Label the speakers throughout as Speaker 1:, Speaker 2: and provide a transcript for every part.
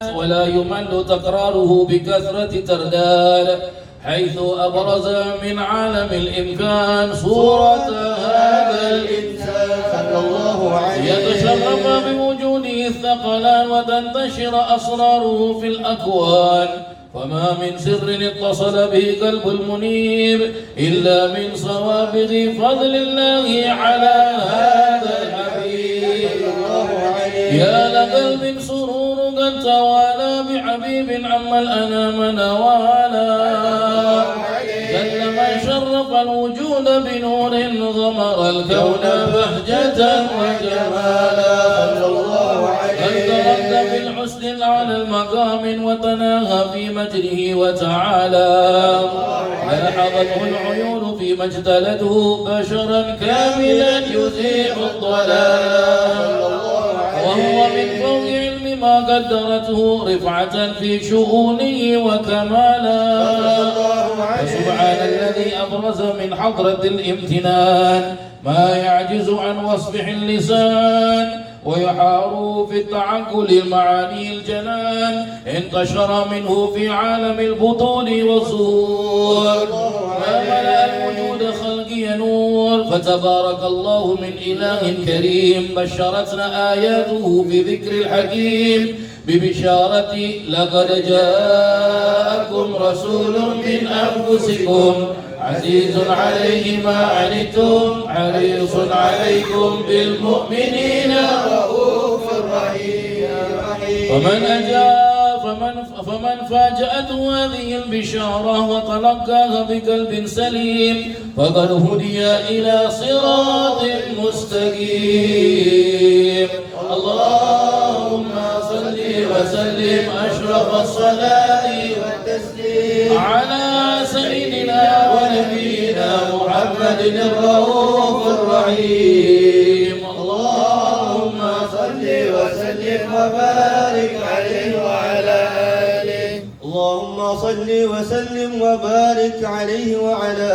Speaker 1: ولا يمل تكراره بكثرة ترداد، حيث أبرز من عالم الإمكان صورة هذا الإنسان صلى الله عليه يتشرف بوجوده الثقلان وتنتشر أسراره في الأكوان، فما من سر اتصل به قلب المنيب إلا من صوابغ فضل الله على هذا الحبيب. يا لقلب سرور قد توالى بحبيب عم الأنام نوالا، جل من شرف الوجود بنور غمر الكون بهجة وجمالا، قد ترد بالحسن على المقام وتناهى في مجره وتعالى، لاحظته العيون فيما اجتلته بشرا كاملا يزيح الضلال، وهو من فوق علم ما قدرته رفعة في شؤونه وكمالا. فسبحان الذي أبرز من حضرة الامتنان ما يعجز عن وصفه اللسان، ويحار في التعقل المعاني الجنان، انتشر منه في عالم البطون والظهور، ما ملأ الوجود خلقي نور، فتبارك الله من إله كريم بشرتنا آياته بذكر الحكيم ببشارة لقد جاءكم رسول من أنفسكم عزيز عليه ما عنتم حريص عليكم بالمؤمنين رؤوف رحيم. فمن فاجأته هذه البشارة وتلقاها بقلب سليم فقد هدي إلى صراط مستقيم. اللهم صل وسلم أشرف الصلاة والتسليم على سيدنا ونبينا محمد الرؤوف الرحيم. اللهم صل وسلم وبارك عليه وعلى آله.
Speaker 2: اللهم صل وسلم وبارك عليه وعلى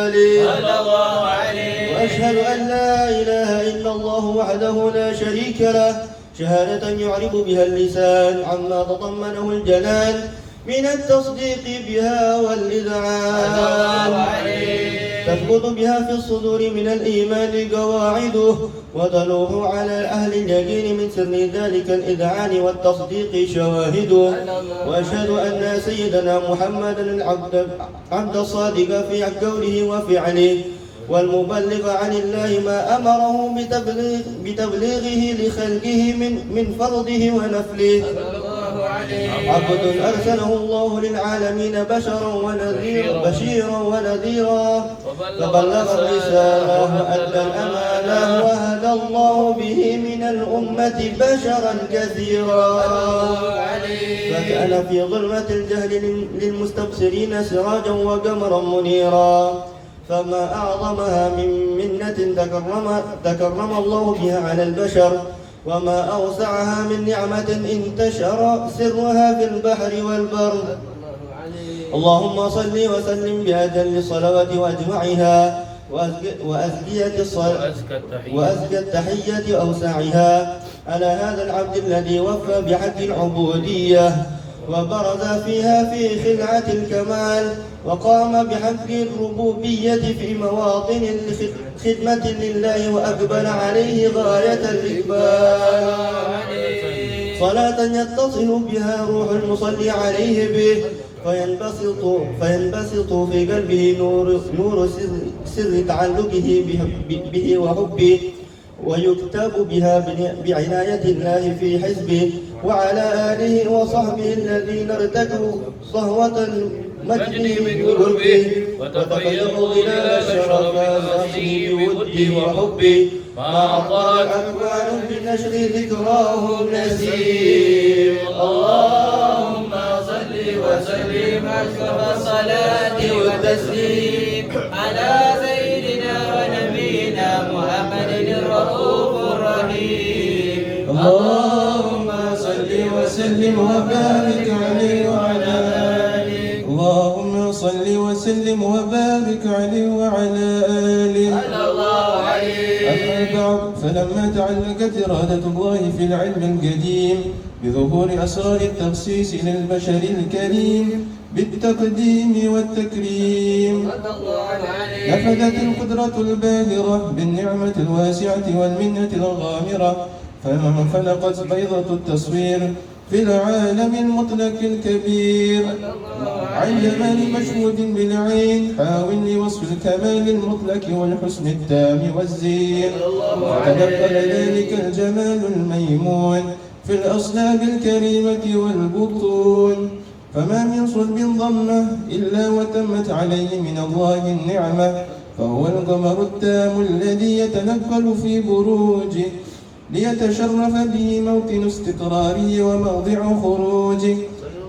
Speaker 2: آله.
Speaker 1: صلى الله عليه.
Speaker 2: وأشهد أن لا إله إلا الله وحده لا شريك له شهادة يعرف بها اللسان عما تضمنه الجنان من التصديق بها والإذعان، تثبت بها في الصدور من الإيمان قواعده، وتلوح على أهل اليقين من سر ذلك الإذعان والتصديق شواهده. وأشهد أن سيدنا محمدا العبد الصادق في قوله وفعله، والمبلغ عن الله ما أمره بتبليغه لخلقه من فرضه ونفله، عبد أرسله الله للعالمين بشيرا ونذيرا، فبلغ الرسالة وأدى الأمانة وهدى الله به من الأمة بشرا كثيرا، فكان في ظلمة الجهل للمستبصرين سراجا وقمرا منيرا. فما أعظمها من منة تكرم الله بها على البشر، وما أوسعها من نعمة انتشر سرها في البحر والبر. اللهم صل وسلم بأجل الصلوات وأجمعها وأزكى التحية أوسعها على هذا العبد الذي وفى بحق العبودية وبرز فيها في خلعة الكمال، وقام بحق الربوبية في مواطن خدمة لله وأقبل عليه غاية الإقبال، صلاة يتصل بها روح المصلي عليه به فينبسط في قلبه نور سر تعلقه به وحبه، ويكتب بها بعناية الله في حزبه، وعلى آله وصحبه الذين ارتكوا صهوة المجد بقربه وتفيضوا ظلال الشرف نفسه بودي وحبي، ما عطرت أكوان بنشر ذكراه النسيم. اللهم صل وسلم أشرف الصلاة والتسليم على سيدنا ونبينا محمد الرؤوف الرحيم. اللهم صل وسلم وبارك عليه وعلى آله. اللهم صل وسلم وبارك عليه وعلى آله. صلى الله عليه.
Speaker 3: بعد فلما تعلقت إرادة الله في العلم القديم بظهور أسرار التخصيص للبشر الكريم بالتقديم والتكريم نفذت القدرة الباهرة بالنعمة الواسعة والمنة الغامرة فانفلقت بيضة التصوير في العالم المطلق الكبير عن جمال مشهود بالعين حاول لوصف الكمال المطلق والحسن التام والزين وتنقل ذلك الجمال الميمون في الأصلاب الكريمة والبطون فما من صلب ضمه إلا وتمت عليه من الله النعمة فهو القمر التام الذي يتنقل في بروجه ليتشرف به موطن استقراره وموضع خروجه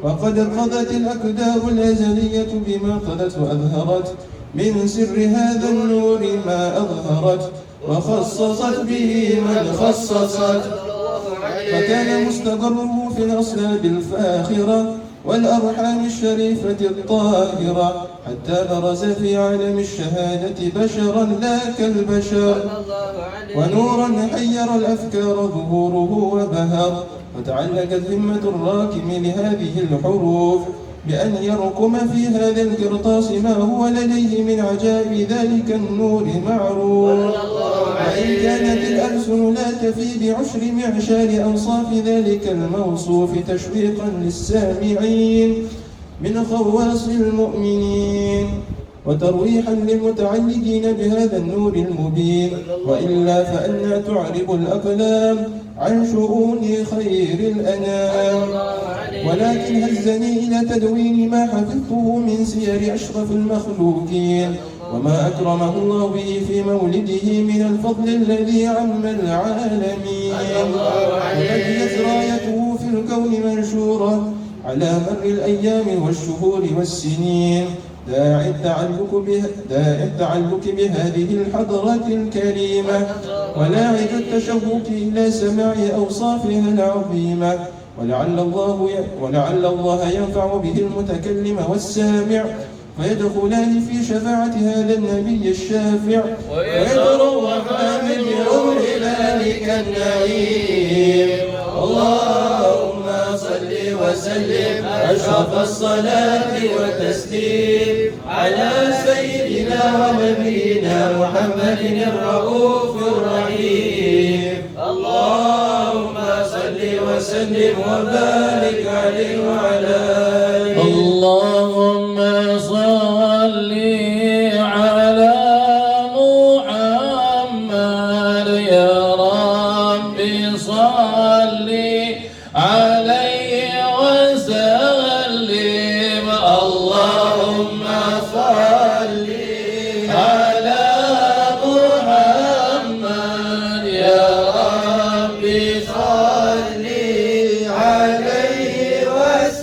Speaker 3: وقد قضت الأقدار الأزلية بما قضت وأظهرت من سر هذا النور ما أظهرت وخصصت به من خصصت فكان مستقره في الأصلاب الفاخرة والأرحام الشريفة الطاهرة حتى برز في عالم الشهادة بشرا لا كالبشر ونورا حير الأفكار ظهوره وبهر وتعلقت همة الراكم لهذه الحروف بأن يرقم في هذا القرطاس ما هو لديه من عجائب ذلك النور معروف وإن كانت الألسن لا تفي بعشر معشار أوصاف ذلك الموصوف تشويقا للسامعين من خواص المؤمنين وترويحا للمتعلقين بهذا النور المبين وإلا فأنا تعرب الأقلام عن شؤون خير الأنام ولكن هزني إلى تدوين ما حفظته من سير أشرف المخلوقين وما أكرمه الله به في مولده من الفضل الذي عم العالمين وبديت رايته في الكون منشورة على مر الأيام والشهور والسنين داعي التعلق بهذه الحضرة الكريمة ولاعب التشوق إلى سماع أوصافها العظيمة ولعل الله ينفع به المتكلم والسامع فيدخلان في شفاعة هذا النبي الشافع ويتروحان بروح ذلك النعيم. اللهم صل وسلم أشرف الصلاة والتسليم على سيدنا ونبينا محمد الرؤوف الرحيم. اللهم صل وسلم وبارك عليه وعلى آله.
Speaker 1: اللهم صل على محمد يا رب صل عليه وسلم. اللهم صل على محمد يا رب صل عليه وسلم.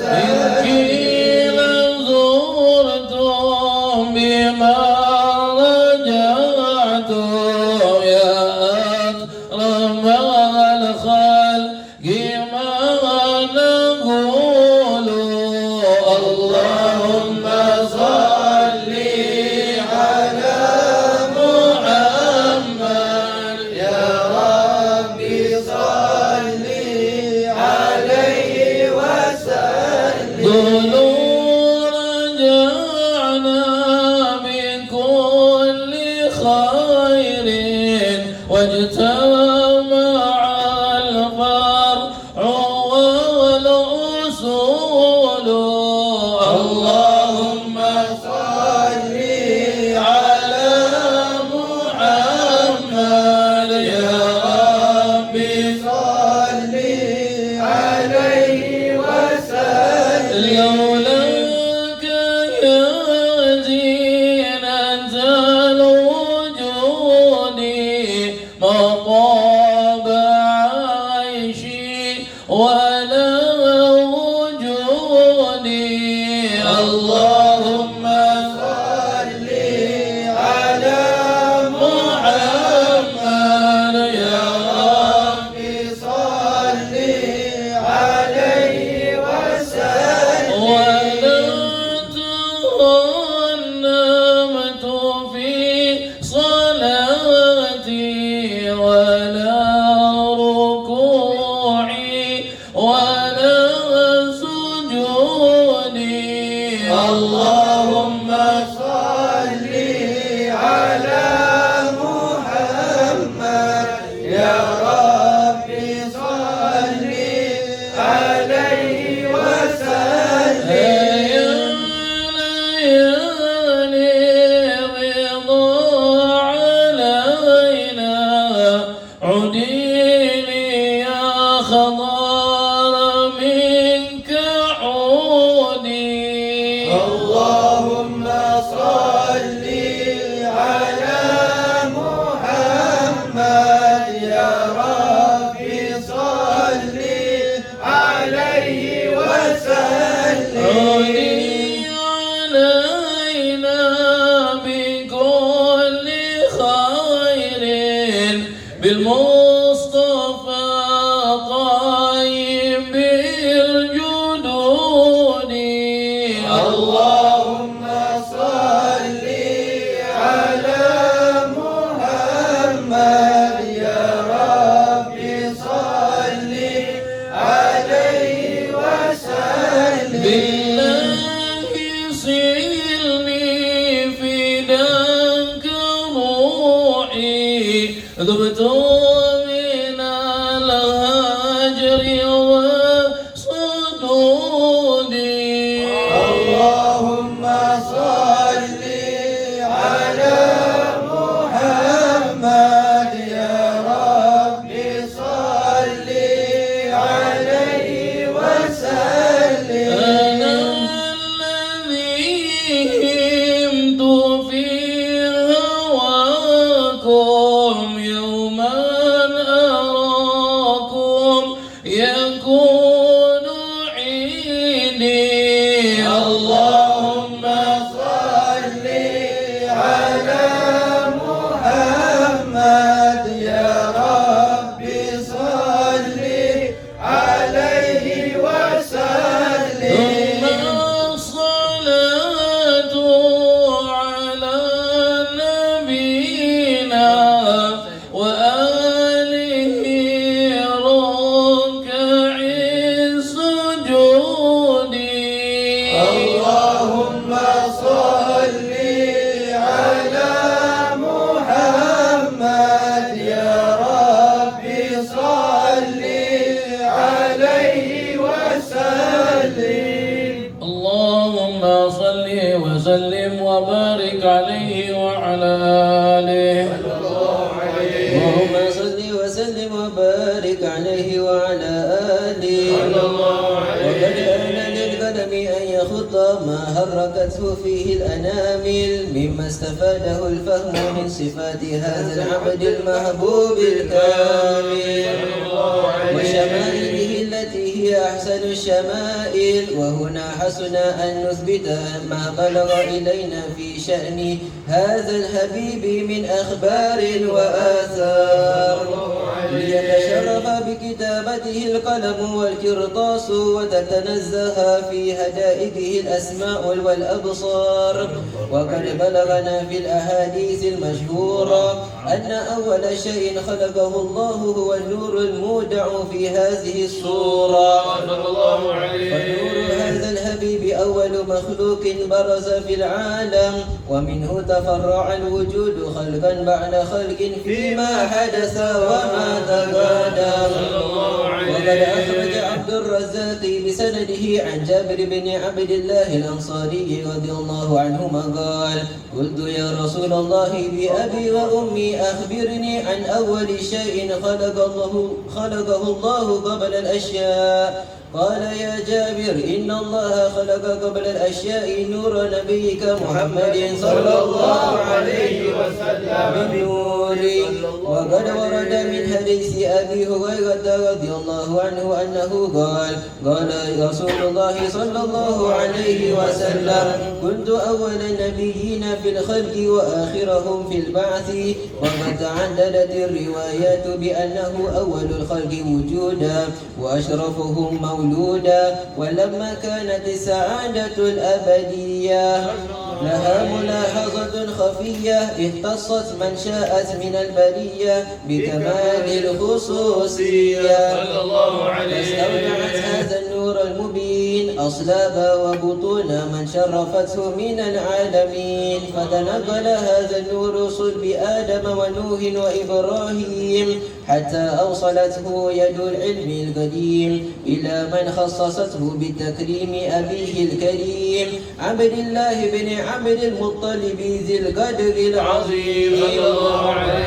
Speaker 1: بالله سلني فداك روحي ذبت من الهجر وصدودي
Speaker 2: اللهم صل على محمد يا ربي صل عليه وسلم
Speaker 1: أنا الذي همت في هواكم يوما أراكم يكون عيدي
Speaker 2: اللهم صل على محمد يا ربي صل عليه وسلم
Speaker 1: ثم الصلاة على نبينا وآله ركع السجود
Speaker 2: اللهم صل على محمد يا ربي صل عليه وسلم
Speaker 1: اللهم صل وسلم وبارك عليه وعلى آله
Speaker 4: اللهم صل وسلم وبارك عليه وعلى آله وقد آن للقلم أن يخط ما حركته فيه الأنامل مما استفاده الفهم من صفات هذا العبد المحبوب الكامل وشمائله التي هي أحسن الشمائل وهنا حسن أن نثبت ما بلغ إلينا في شأن هذا الحبيب من أخبار وآثار ليتشرف بكتابته القلم والقرطاس وتتنزه في هدائقه الأسماء والأبصار وقد بلغنا في الأحاديث المشهورة أن أول شيء خلقه الله هو النور المودع في هذه الصورة فنور هذا الحبيب أول مخلوق برز في العالم ومنه تفرع الوجود خلقا بعد خلق فيما حدث وما تقدم وقد أخرج عبد الرزاق بسنده عن جابر بن عبد الله الأنصاري رضي الله عنهما قال قلت يا رسول الله بأبي وأمي أخبرني عن أول شيء خلقه الله قبل الأشياء قال يا جابر إن الله خلق قبل الأشياء نور نبيك محمد صلى الله عليه وسلم بالنور وقد ورد من حديث أبي هريرة رضي الله عنه أنه قال رسول الله صلى الله عليه وسلم كنت أول النبيين في الخلق وآخرهم في البعث وقد تعددت الروايات بأنه أول الخلق وجودا وأشرفهم مولودا ولما كانت السعادة الأبدية لها ملاحظة خفية اختصت من شاءت من البرية بكمال الخصوصية فاستودعت هذا النور المبين أصلاب وبطون من شرفته من العالمين فتنقل هذا النور صلب آدم ونوح وإبراهيم حتى أوصلته يد العلم القديم إلى من خصصته بالتكريم أبيه الكريم عبد الله بن عبد المطلب ذي القدر العظيم وأمه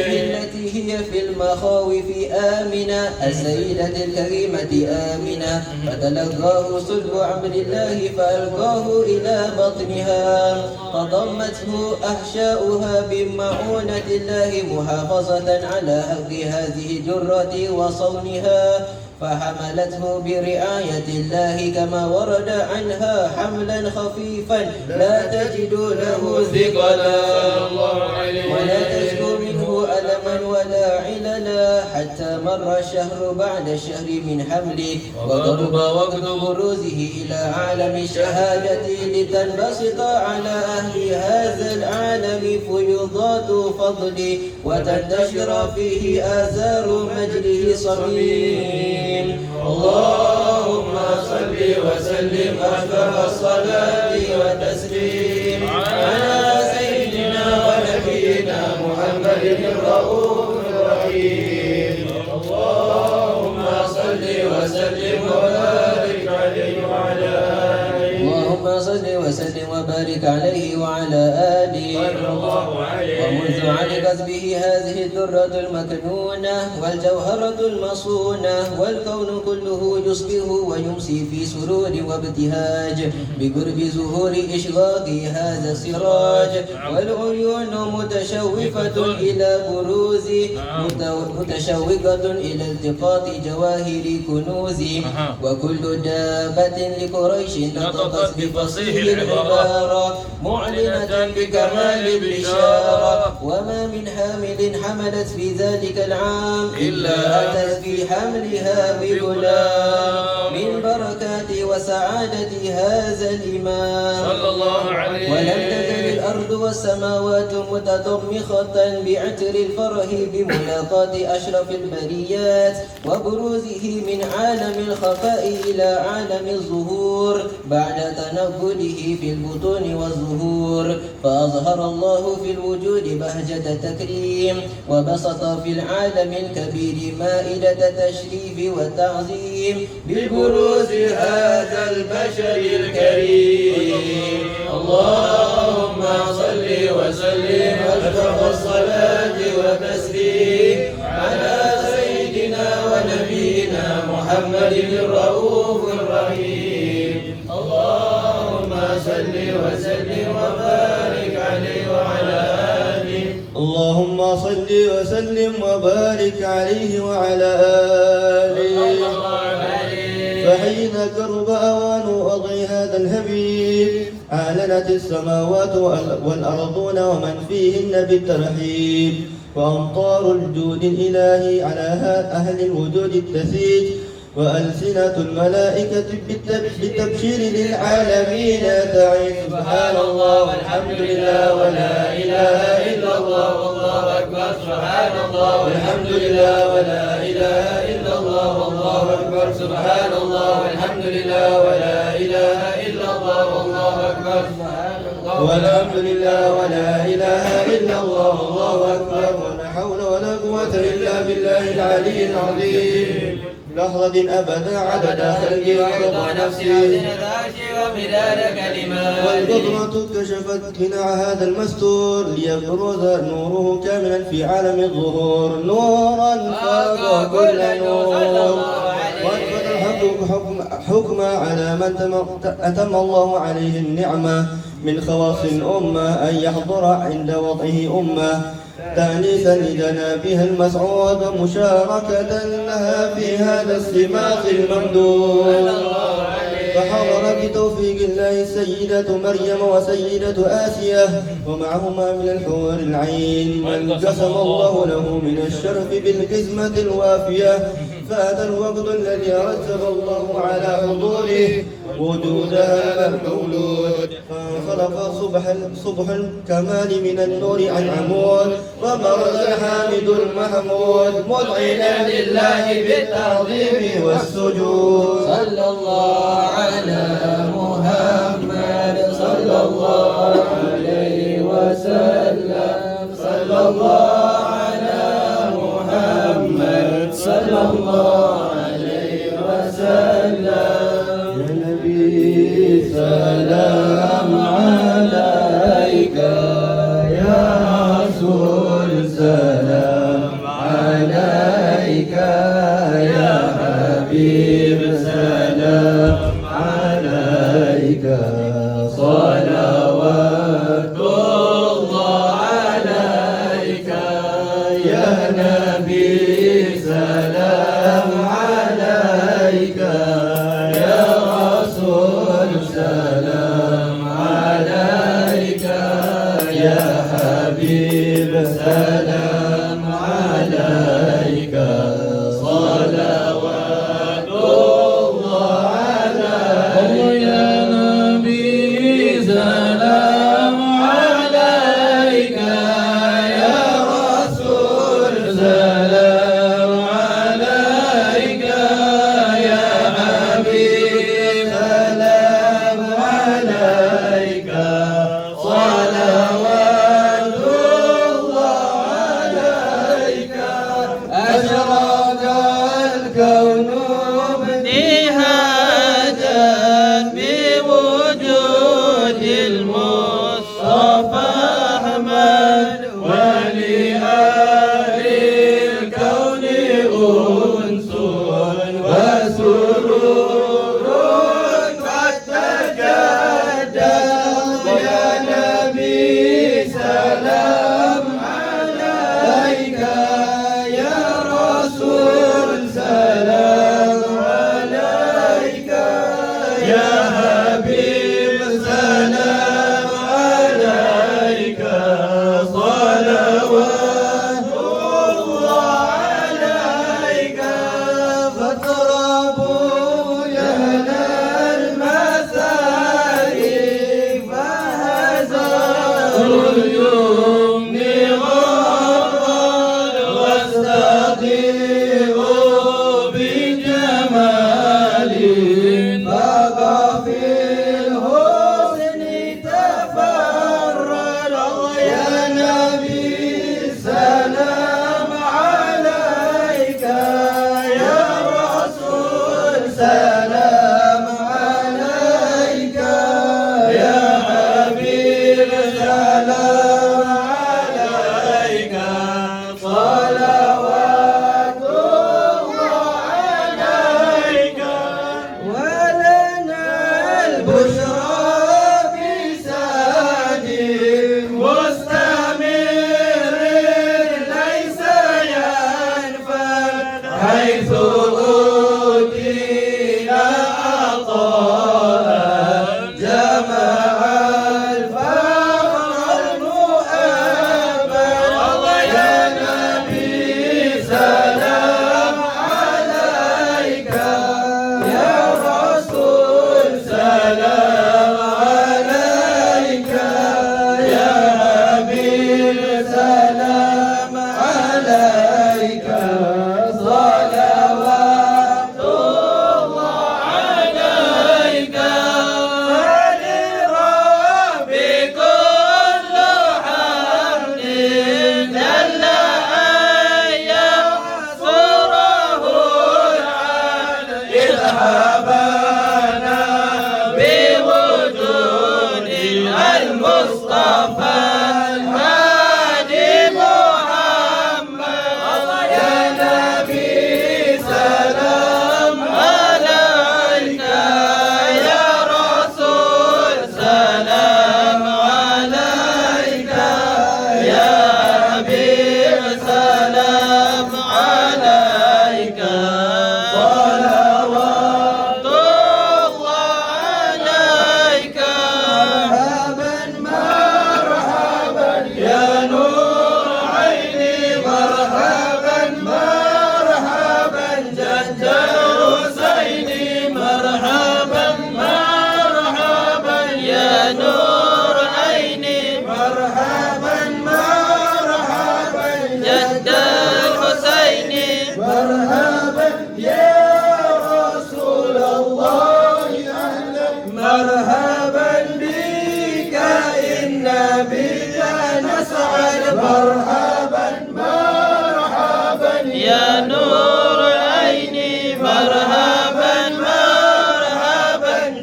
Speaker 4: التي هي في المخاوف آمنة السيدة الكريمة آمنة فتلقاه صلب عبد الله فألقاه إلى بطنها فضمته أحشاؤها بمعونة الله محافظة على حق هذه الجرة وصونها فحملته برعاية الله كما ورد عنها حملا خفيفا لا تجد له ثقلا ولا تشكو منه ألما ولا عللا حتى مر الشهر بعد الشهر من حمله وقرب وقت بروزه إلى عالم الشهادة لتنبسط على أهل هذا العالم فيضات فضله وتنتشر فيه آثار مجده صميم اللهم صل وسلم وأشرف الصلاة والتسليم على سيدنا ونبينا محمد الرؤوف الرحيم. اللهم صل وسلم وبارك عليه وعلى آله. اللهم صل وسلم وبارك عليه وعلى آله. ومنذ علقت به هذه الدرة المكنونة والجوهرة المصونة والكون كله يصبح ويمسي في سرور وابتهاج بقرب ظهور إشراق هذا السراج، والعيون متشوفة إلى بروز متشوقة إلى التقاط جواهر كنوز، وكل دابة لقريش نطقت بفصيح العبارة معلنة بكمال البشارة، وما من حامل حملت في ذلك العام إلا أتت في حملها بغلام من بركات وسعادة هذا الإمام صلى الله عليه. ولم تزل الأرض والسماوات متضمخة بعطر الفرح بملاقاة أشرف البريات وبروزه من عالم الخفاء إلى عالم الظهور بعد تنقله في البطون والظهور، فأظهر الله في الوجود بهجة تكريم وبسط في العالم الكبير مائدة تشريف وتعظيم ببروز هذا البشر الكريم. اللهم صل وسلم أشرف الصلاة والتسليم على سيدنا ونبينا محمد الرؤوف الرحيم. اللهم صل وسلم وبارك عليه وعلى آله.
Speaker 2: اللهم صل وسلم وبارك عليه وعلى آله. فحين كرب أوان وضع هذا الهبيب أعلنت السماوات والأرضون ومن فيهن بالترحيب، وأمطار الجود الإلهي على أهل الوجود التثيج، وألسنة الملائكة بالتبشير للعالمين تعين. سبحان الله والحمد لله ولا إله إلا الله والله أكبر. سبحان الله والحمد لله ولا إله إلا الله والله أكبر. سبحان الله والحمد لله ولا إله إلا الله والله أكبر. والحمد لله ولا إله إلا الله والله أكبر. ولا حول ولا قوة إلا بالله العلي العظيم. لحظة أبدا عدد خلقي ورضا نفسي ومداد كلماتي. والقدرة كشفت قناع هذا المستور ليبرز نوره كاملا في عالم الظهور، نورا فاق كل نور. وأثبت الحق حكم على من أتم الله عليه النعمة من خواص الأمة أن يحضر عند وضعه أمة تأنيسا لجنابها المسعود مشاركة لها في هذا السماق الممدود. فحضر بتوفيق الله السيدة مريم وسيدة آسية ومعهما من الحور العين من قسم الله له من الشرف بالقسمة الوافية. فأتى الوقت الذي رتب الله على حضوره وجود هذا المولود، فانخلق صبح الكمال من النور عن عمود، وبرز الحامد المحمود مذعنا لله بالتعظيم والسجود. صلى الله على محمد صلى الله عليه وسلم. صلى الله على محمد صلى الله عليه وسلم. يا نبي سلام عليك، يا رسول سلام عليك، يا حبيب سلام عليك. صلوات الله عليك يا نبي سلام عليك، يا رسول سلام عليك، يا حبيب سلام عليك. صلوات الله عليك يا نبي سلام عليك، يا رسول سلام عليك، يا حبيب سلام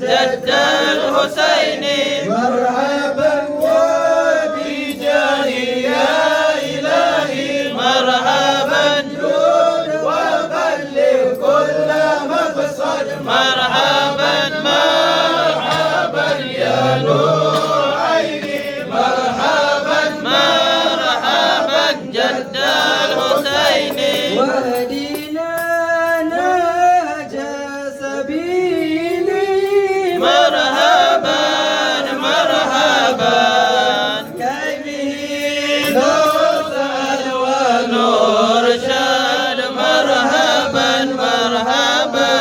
Speaker 4: جد الحسين مرحبا وبجاه يا إلهي مرحبا جود وبلغ كل مقصد مرحبا مرحبا يا نور عيني مرحبا مرحبا جد الحسين وهدينا نهج سبيلي مرحبا مرحبا كيفه نور سعد ونور شاد مرحبا مرحبا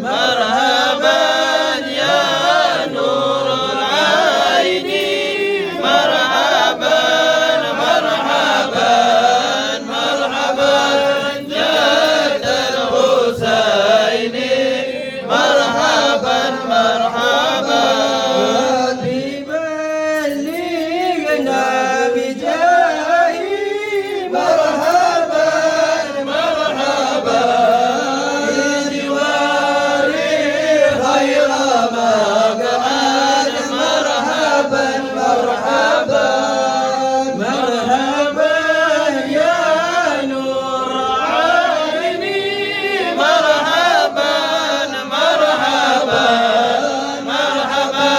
Speaker 4: مرحبا يا نور العين مرحبا مرحبا مرحبا جد الحسين مرحبا مرحبا ببلغنا بجاهي مرحبا مرحبا بجواري خير مقعد مرحبا مرحبا مرحبا يا نور عيني مرحبا مرحبا مرحبا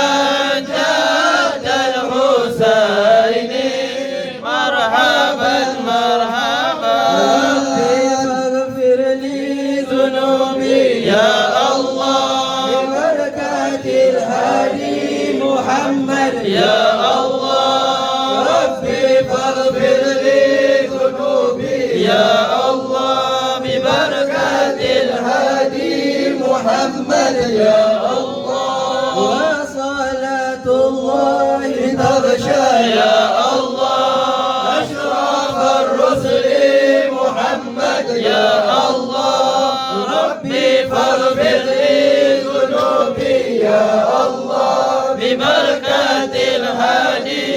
Speaker 4: جد الحسين مرحبا مرحبا ربي اغفر لي ذنوبي يا الله ببركة الهادي محمد يا الله ربي فاغفر لي ذنوبي يا الله ببركة الهادي محمد يا الله وصلاة الله تغشى يا الله أشرف الرسل محمد يا الله ربي فاغفر لي ذنوبي يا الله ببركة الهادي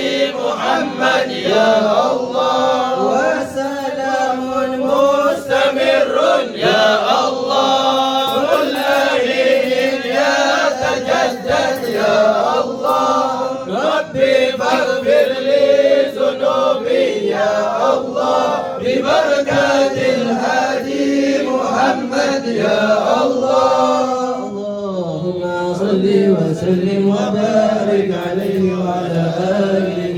Speaker 4: محمد يا الله وسلام مستمر يا الله كل حين يتجدد يا الله ربي فاغفر لي ذنوبي يا الله ببركة الهادي محمد يا الله اللهم صل وسلم وبارك عليه وعلى آله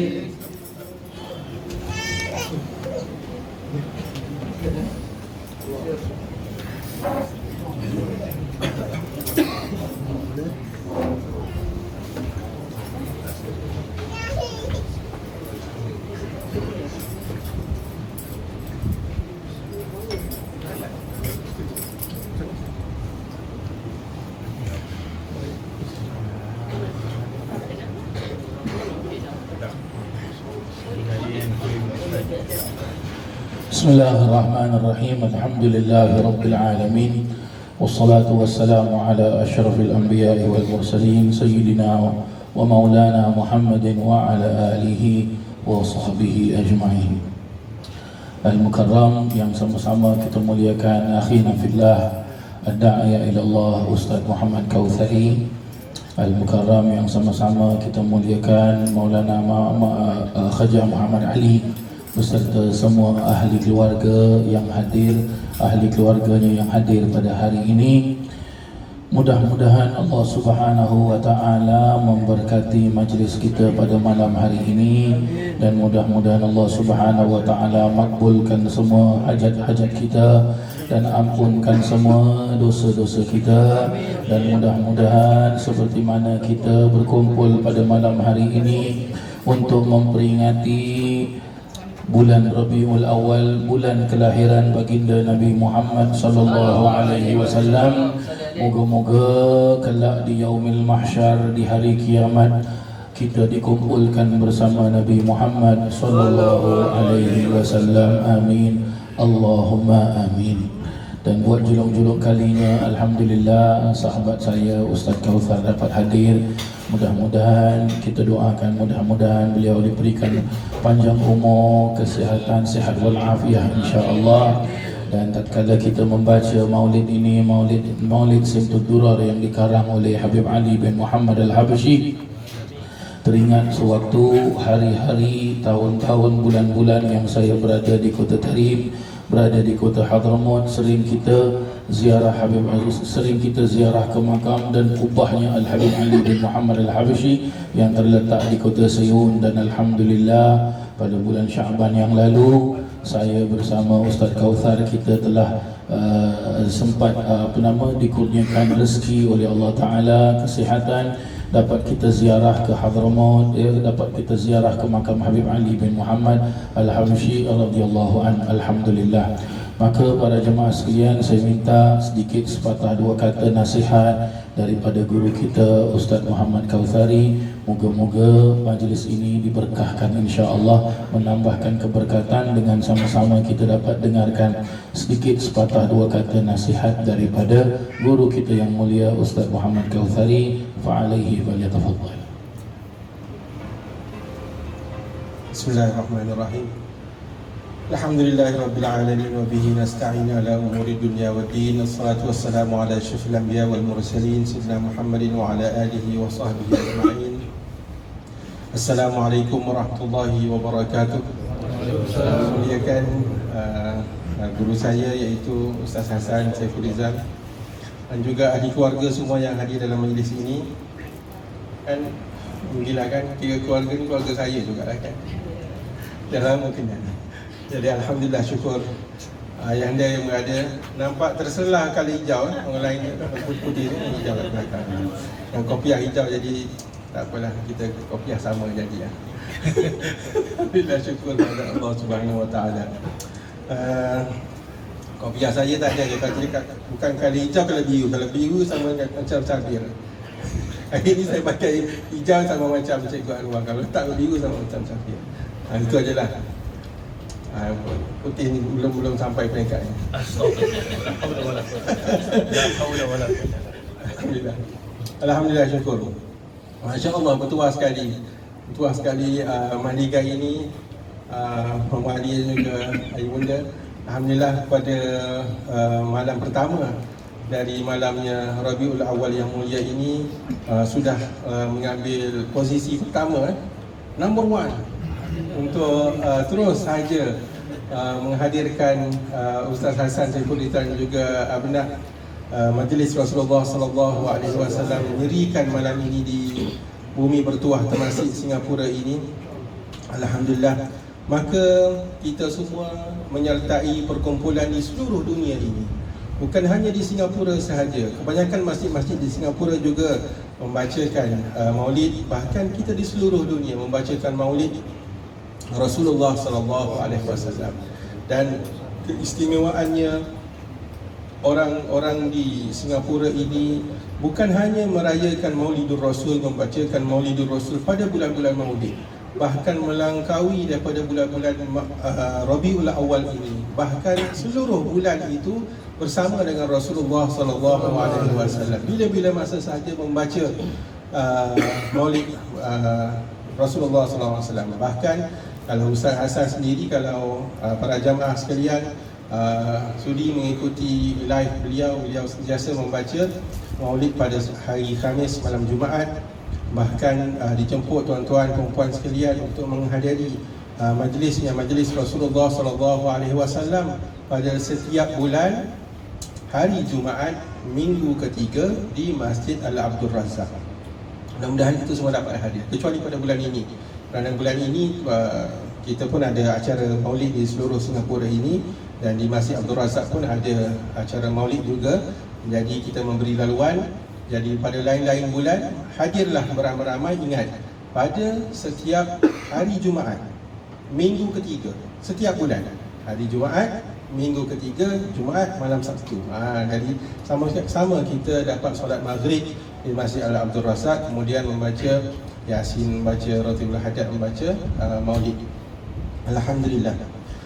Speaker 1: بسم الله الرحمن الرحيم الحمد لله رب العالمين والصلاة والسلام على أشرف الأنبياء والمرسلين سيدنا ومولانا محمد وعلى آله وصحبه أجمعين. Al-Mukarram yang sama-sama kita muliakan akhina fillah ad-da'iya ila Allah Ustaz Muhammad Kautsari. Al-Mukarram yang sama-sama kita muliakan Maulana Khaja Muhammad Ali beserta semua ahli keluarga yang hadir, ahli keluarganya yang hadir pada hari ini. Mudah-mudahan Allah Subhanahu wa taala memberkati majlis kita pada malam hari ini, dan mudah-mudahan Allah Subhanahu wa taala makbulkan semua hajat-hajat kita dan ampunkan semua dosa-dosa kita. Dan mudah-mudahan seperti mana kita berkumpul pada malam hari ini untuk memperingati bulan Rabiul Awal, bulan kelahiran baginda Nabi Muhammad sallallahu alaihi wasallam, moga-moga kelak di yaumil mahsyar, di hari kiamat, kita dikumpulkan bersama Nabi Muhammad sallallahu alaihi wasallam. Amin, Allahumma amin. Dan buat julung-julung kalinya, alhamdulillah sahabat saya Ustaz Kautsar dapat hadir. Mudah-mudahan kita doakan, mudah-mudahan beliau diberikan panjang umur, kesihatan, sihat wal afiah insya-Allah. Dan tatkala kita membaca maulid ini, maulid Simtud Durar yang dikarang oleh Habib Ali bin Muhammad Al-Habsyi, teringat sewaktu hari-hari, tahun-tahun, bulan-bulan yang saya berada di Kota Tarim, berada di Kota Hadramaut, sering kita ziarah Habib Ali, sering kita ziarah ke makam dan kubahnya Al-Habib Ali bin Muhammad Al-Habsyi yang terletak di Kota Sayun. Dan alhamdulillah pada bulan Syaban yang lalu saya bersama Ustaz Kauthar kita telah sempat dikurniakan rezeki oleh Allah Ta'ala, kesihatan, dapat kita ziarah ke Hadramaut, dapat kita ziarah ke makam Habib Ali bin Muhammad Al-Habsyi radhiyallahu an. Alhamdulillah. Maka para jemaah sekalian, saya minta sedikit sepatah dua kata nasihat daripada guru kita Ustaz Muhammad Kauthari. Moga-moga majlis ini diberkahkan insya-Allah, menambahkan keberkatan dengan sama-sama kita dapat dengarkan sedikit sepatah dua kata nasihat daripada guru kita yang mulia Ustaz Muhammad Kauthari. Fa'alaihi falyatafaddal.
Speaker 3: Bismillahirrahmanirrahim. Alhamdulillahirabbil alamin wa bihi nasta'in ala umuri dunya waddin. Wassalatu wassalamu ala asyrafil anbiya wal mursalin sayyidina Muhammadin wa ala alihi wa sahbihi ajma'in. Assalamualaikum warahmatullahi wabarakatuh. Muliakan guru saya iaitu Ustaz Hasan Saiful Izam dan juga ahli keluarga semua yang hadir dalam majlis ini. Kan gila kan, tiga keluarga ni keluarga saya juga lah kan. Dah lama kenal. Jadi alhamdulillah, syukur ayahanda yang berada. Nampak terselah kali hijau orang lain putih ni hijau kat belakang. Dan kopiah hijau, jadi tak apalah, kita kopiah sama jadi ya. Alhamdulillah, syukur kepada Allah Subhanahu Wa Taala. Kopiah saya tak ada, bukan kali hijau, kalau biru. Kalau biru sama macam sabir. Hari ni saya pakai hijau sama macam Cikgu Anwar. Kalau tak biru sama macam sabir. Itu ajalah. Putih ni belum sampai peringkat ni. Alhamdulillah. Alhamdulillah, syukur. Masya-Allah, bertuah sekali. Bertuah sekali mahligai ini, pemwali juga Ayu Bunda. Alhamdulillah, pada malam pertama dari malamnya Rabiul Awal yang mulia ini, sudah mengambil posisi pertama, number one, untuk terus saja menghadirkan Ustaz Hasan Saiful Izam dan juga abnah Majlis Rasulullah sallallahu alaihi wasallam mendirikan malam ini di bumi bertuah termasuk Singapura ini. Alhamdulillah. Maka kita semua menyertai perkumpulan di seluruh dunia ini, bukan hanya di Singapura sahaja. Kebanyakan masjid-masjid di Singapura juga membacakan maulid. Bahkan kita di seluruh dunia membacakan maulid Rasulullah sallallahu alaihi wasallam. Dan keistimewaannya, orang-orang di Singapura ini bukan hanya merayakan Maulidur Rasul, membacakan Maulidur Rasul pada bulan-bulan Maulid, bahkan melangkaui daripada bulan-bulan Rabiul Awal ini. Bahkan seluruh bulan itu bersama dengan Rasulullah sallallahu alaihi wasallam. Bila-bila masa sahaja membaca Maulid Rasulullah sallallahu alaihi wasallam. Bahkan kalau Ustaz Hasan sendiri, kalau para jamaah sekalian sudi mengikuti live beliau sentiasa membaca maulid pada hari Khamis malam Jumaat. Bahkan dijemput tuan-tuan perempuan sekalian untuk menghadiri majlis Rasulullah sallallahu alaihi wasallam pada setiap bulan hari Jumaat minggu ketiga di Masjid Al-Abdul Razak. Mudah-mudahan kita semua dapat hadir, kecuali pada bulan ini. Kerana bulan ini kita pun ada acara maulid di seluruh Singapura ini, dan di Masjid Abdul Razak pun ada acara maulid juga. Jadi kita memberi laluan. Jadi pada lain-lain bulan, hadirlah beramai-ramai. Ingat, pada setiap hari Jumaat minggu ketiga setiap bulan, hari Jumaat minggu ketiga, Jumaat malam Sabtu. Jadi sama-sama kita dapat solat maghrib di Masjid Al-Abdul Razak, kemudian membaca Yasin, membaca Ratibul Hajat, membaca maulid. Alhamdulillah.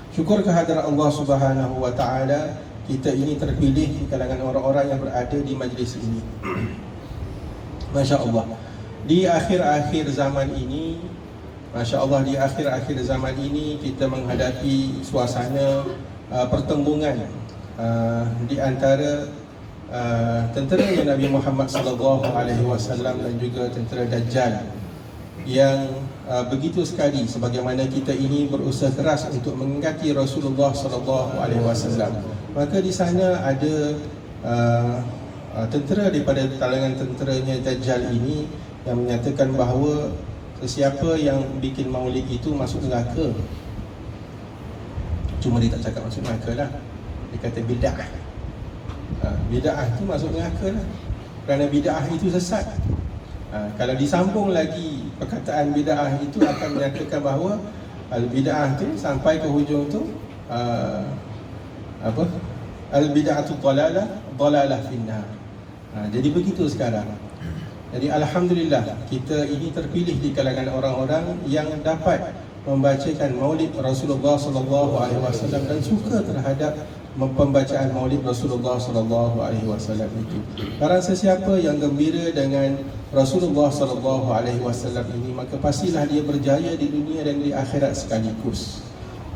Speaker 3: Syukur kehadirat Allah Subhanahu Wa Taala, kita ini terpilih di kalangan orang-orang yang berada di majlis ini. Masya Allah. Di akhir-akhir zaman ini, Masya Allah, di akhir-akhir zaman ini kita menghadapi suasana pertembungan di antara tenteranya Nabi Muhammad sallallahu alaihi wasallam dan juga tentera Dajjal yang begitu sekali sebagaimana kita ini berusaha keras untuk mengingati Rasulullah sallallahu alaihi wasallam. Maka di sana ada tentera daripada kalangan tenteranya Dajjal ini yang menyatakan bahawa sesiapa yang bikin maulid itu masuk neraka. Cuma dia tak cakap masuk neraka lah. Dia kata bid'ah. Bid'ah itu masuk neraka lah, kerana bid'ah itu sesat. Kalau disambung lagi perkataan bid'ah itu akan menyatakan bahawa al-bid'ah tu sampai ke hujung tu al-bid'atu dalalah finnar. Jadi begitu sekarang. Jadi alhamdulillah kita ini terpilih di kalangan orang-orang yang dapat membacakan maulid Rasulullah sallallahu alaihi wasallam dan suka terhadap pembacaan maulid Rasulullah sallallahu alaihi wasallam itu. Barang sesiapa yang gembira dengan Rasulullah sallallahu alaihi wasallam ini, maka pastilah dia berjaya di dunia dan di akhirat sekaligus.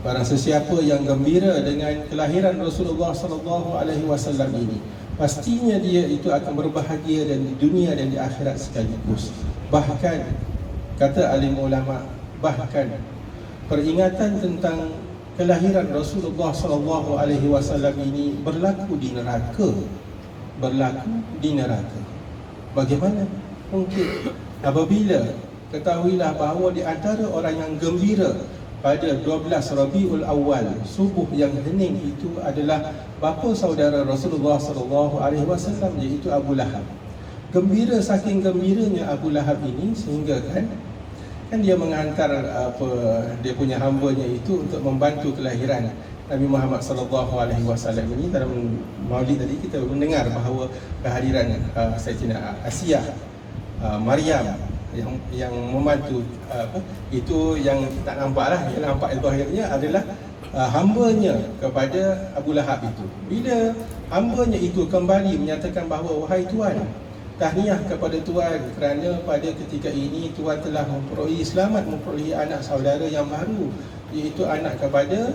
Speaker 3: Barang sesiapa yang gembira dengan kelahiran Rasulullah sallallahu alaihi wasallam ini, pastinya dia itu akan berbahagia dan di dunia dan di akhirat sekaligus. Bahkan kata alim ulama, bahkan peringatan tentang kelahiran Rasulullah sallallahu alaihi wasallam ini berlaku di neraka. Bagaimana mungkin? Apabila ketahuilah bahawa di antara orang yang gembira pada 12 Rabiul Awal, subuh yang hening itu adalah bapa saudara Rasulullah sallallahu alaihi wasallam, iaitu Abu Lahab. Gembira, saking gembiranya Abu Lahab ini sehingga kan dia menghantar dia punya hambanya itu untuk membantu kelahiran Nabi Muhammad sallallahu alaihi wasallam ini. Dalam maulid tadi kita mendengar bahawa kehadiran Sayyidina Asiyah, Maryam yang membantu itu yang tak nampaklah, yang nampak zahirnya adalah hambanya kepada Abu Lahab itu. Bila hambanya itu kembali menyatakan bahawa wahai Tuan, tahniah kepada Tuan kerana pada ketika ini Tuan telah memperolehi anak saudara yang baru, iaitu anak kepada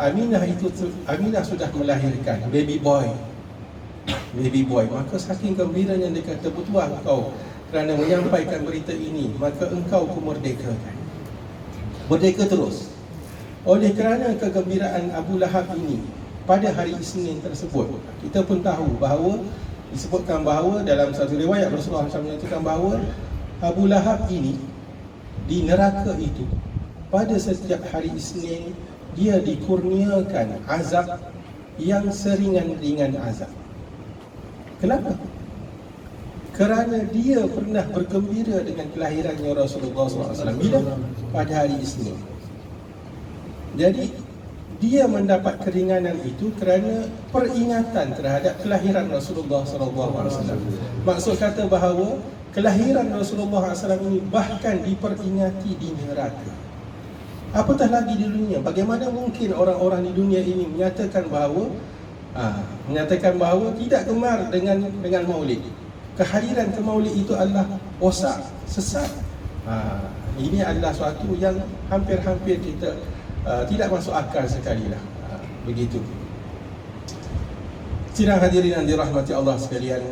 Speaker 3: Aminah. Aminah sudah melahirkan baby boy. Maka saking gembiranya dia kata, bertuah kau kerana menyampaikan berita ini, maka engkau kumerdekakan. Merdeka terus. Oleh kerana kegembiraan Abu Lahab ini pada hari Isnin tersebut, kita pun tahu bahawa disebutkan bahawa dalam satu riwayat Rasulullah SAW menyatakan bahawa Abu Lahab ini di neraka itu pada setiap hari Isnin dia dikurniakan azab yang seringan-ringan azab. Kenapa? Kerana dia pernah bergembira dengan kelahirannya Rasulullah SAW. Bila? Pada hari Isnin. Jadi dia mendapat keringanan itu kerana peringatan terhadap kelahiran Rasulullah SAW. Maksud kata bahawa kelahiran Rasulullah SAW ini bahkan diperingati di neraka. Apatah lagi di dunia. Bagaimana mungkin orang-orang di dunia ini menyatakan bahawa tidak gemar dengan maulid. Kehadiran ke maulid itu adalah rosak, sesat. Ini adalah suatu yang hampir-hampir kita tidak masuk akal sekali lah. Begitu. Sidang hadirin yang dirahmati Allah sekalian,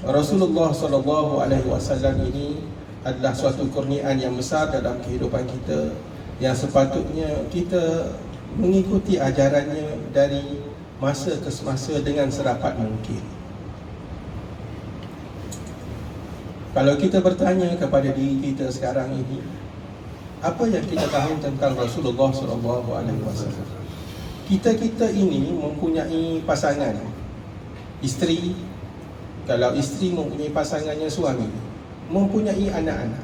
Speaker 3: Rasulullah SAW ini adalah suatu kurniaan yang besar dalam kehidupan kita, yang sepatutnya kita mengikuti ajarannya dari masa ke semasa dengan serapat mungkin. Kalau kita bertanya kepada diri kita sekarang ini, apa yang kita tahu tentang Rasulullah SAW? Kita ini mempunyai pasangan, isteri. Kalau isteri mempunyai pasangannya suami, mempunyai anak-anak.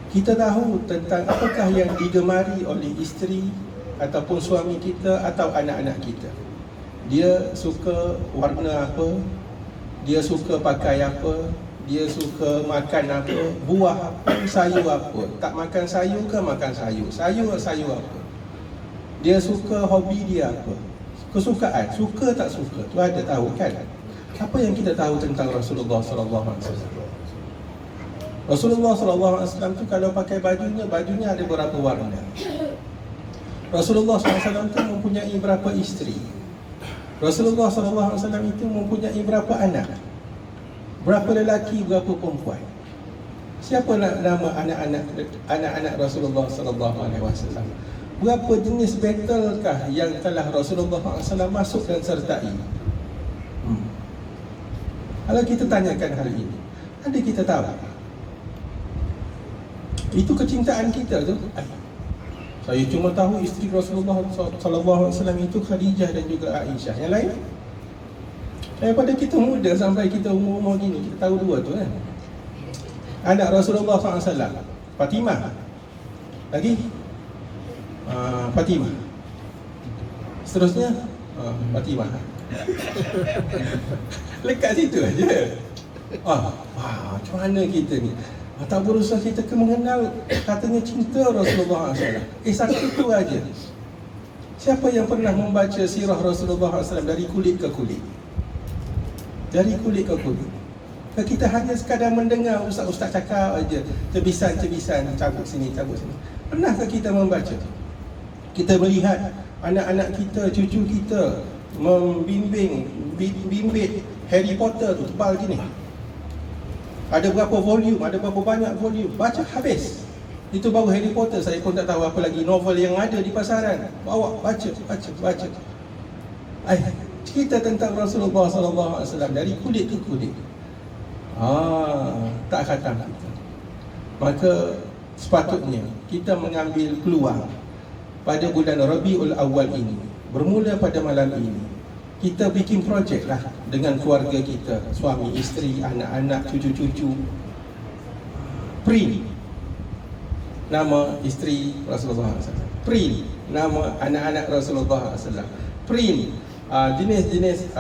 Speaker 3: Kita tahu tentang apakah yang digemari oleh isteri ataupun suami kita atau anak-anak kita. Dia suka warna apa, dia suka pakai apa, dia suka makan apa, buah apa, sayur apa. Tak makan sayur ke makan sayur? Sayur apa? Dia suka hobi dia apa? Kesukaan, suka tak suka? Tu ada tahu kan? Apa yang kita tahu tentang Rasulullah SAW? Rasulullah SAW tu kalau pakai bajunya ada berapa warna? Rasulullah SAW tu mempunyai berapa isteri? Rasulullah SAW itu mempunyai berapa anak? Berapa lelaki, berapa perempuan? Siapa nama anak-anak Rasulullah SAW? Berapa jenis battlekah yang telah Rasulullah SAW masuk dan sertai? Kalau kita tanyakan hari ini, ada kita tahu? Itu kecintaan kita tu. Saya cuma tahu isteri Rasulullah SAW itu Khadijah dan juga Aisyah. Yang lain? Daripada kita muda sampai kita umur gini, kita tahu dua tu kan. Anak Rasulullah SAW, Fatimah. Lagi? Fatimah. Seterusnya Fatimah. Lekat situ aja. Macam mana kita ni? Tak berusaha kita mengenal katanya cinta Rasulullah SAW. Satu itu aja. Siapa yang pernah membaca sirah Rasulullah SAW dari kulit ke kulit? Dari kulit ke kulit. Kita hanya sekadar mendengar ustaz-ustaz cakap aja, cebisan-cebisan, cabut sini, cabut sini. Pernahkah kita membaca? Kita melihat anak-anak kita, cucu kita bimbit Harry Potter tu tebal gini. Ada berapa volume, ada berapa banyak volume, baca habis. Itu baru Harry Potter, saya pun tak tahu apa lagi novel yang ada di pasaran. Bawa, baca. Cerita tentang Rasulullah SAW dari kulit ke kulit. Tak khatam kita. Maka sepatutnya kita mengambil peluang pada bulan Rabiul Awal ini. Bermula pada malam ini, kita bikin projek lah dengan keluarga kita, suami, isteri, anak-anak, cucu-cucu. Print nama isteri Rasulullah SAW, print nama anak-anak Rasulullah SAW, print jenis-jenis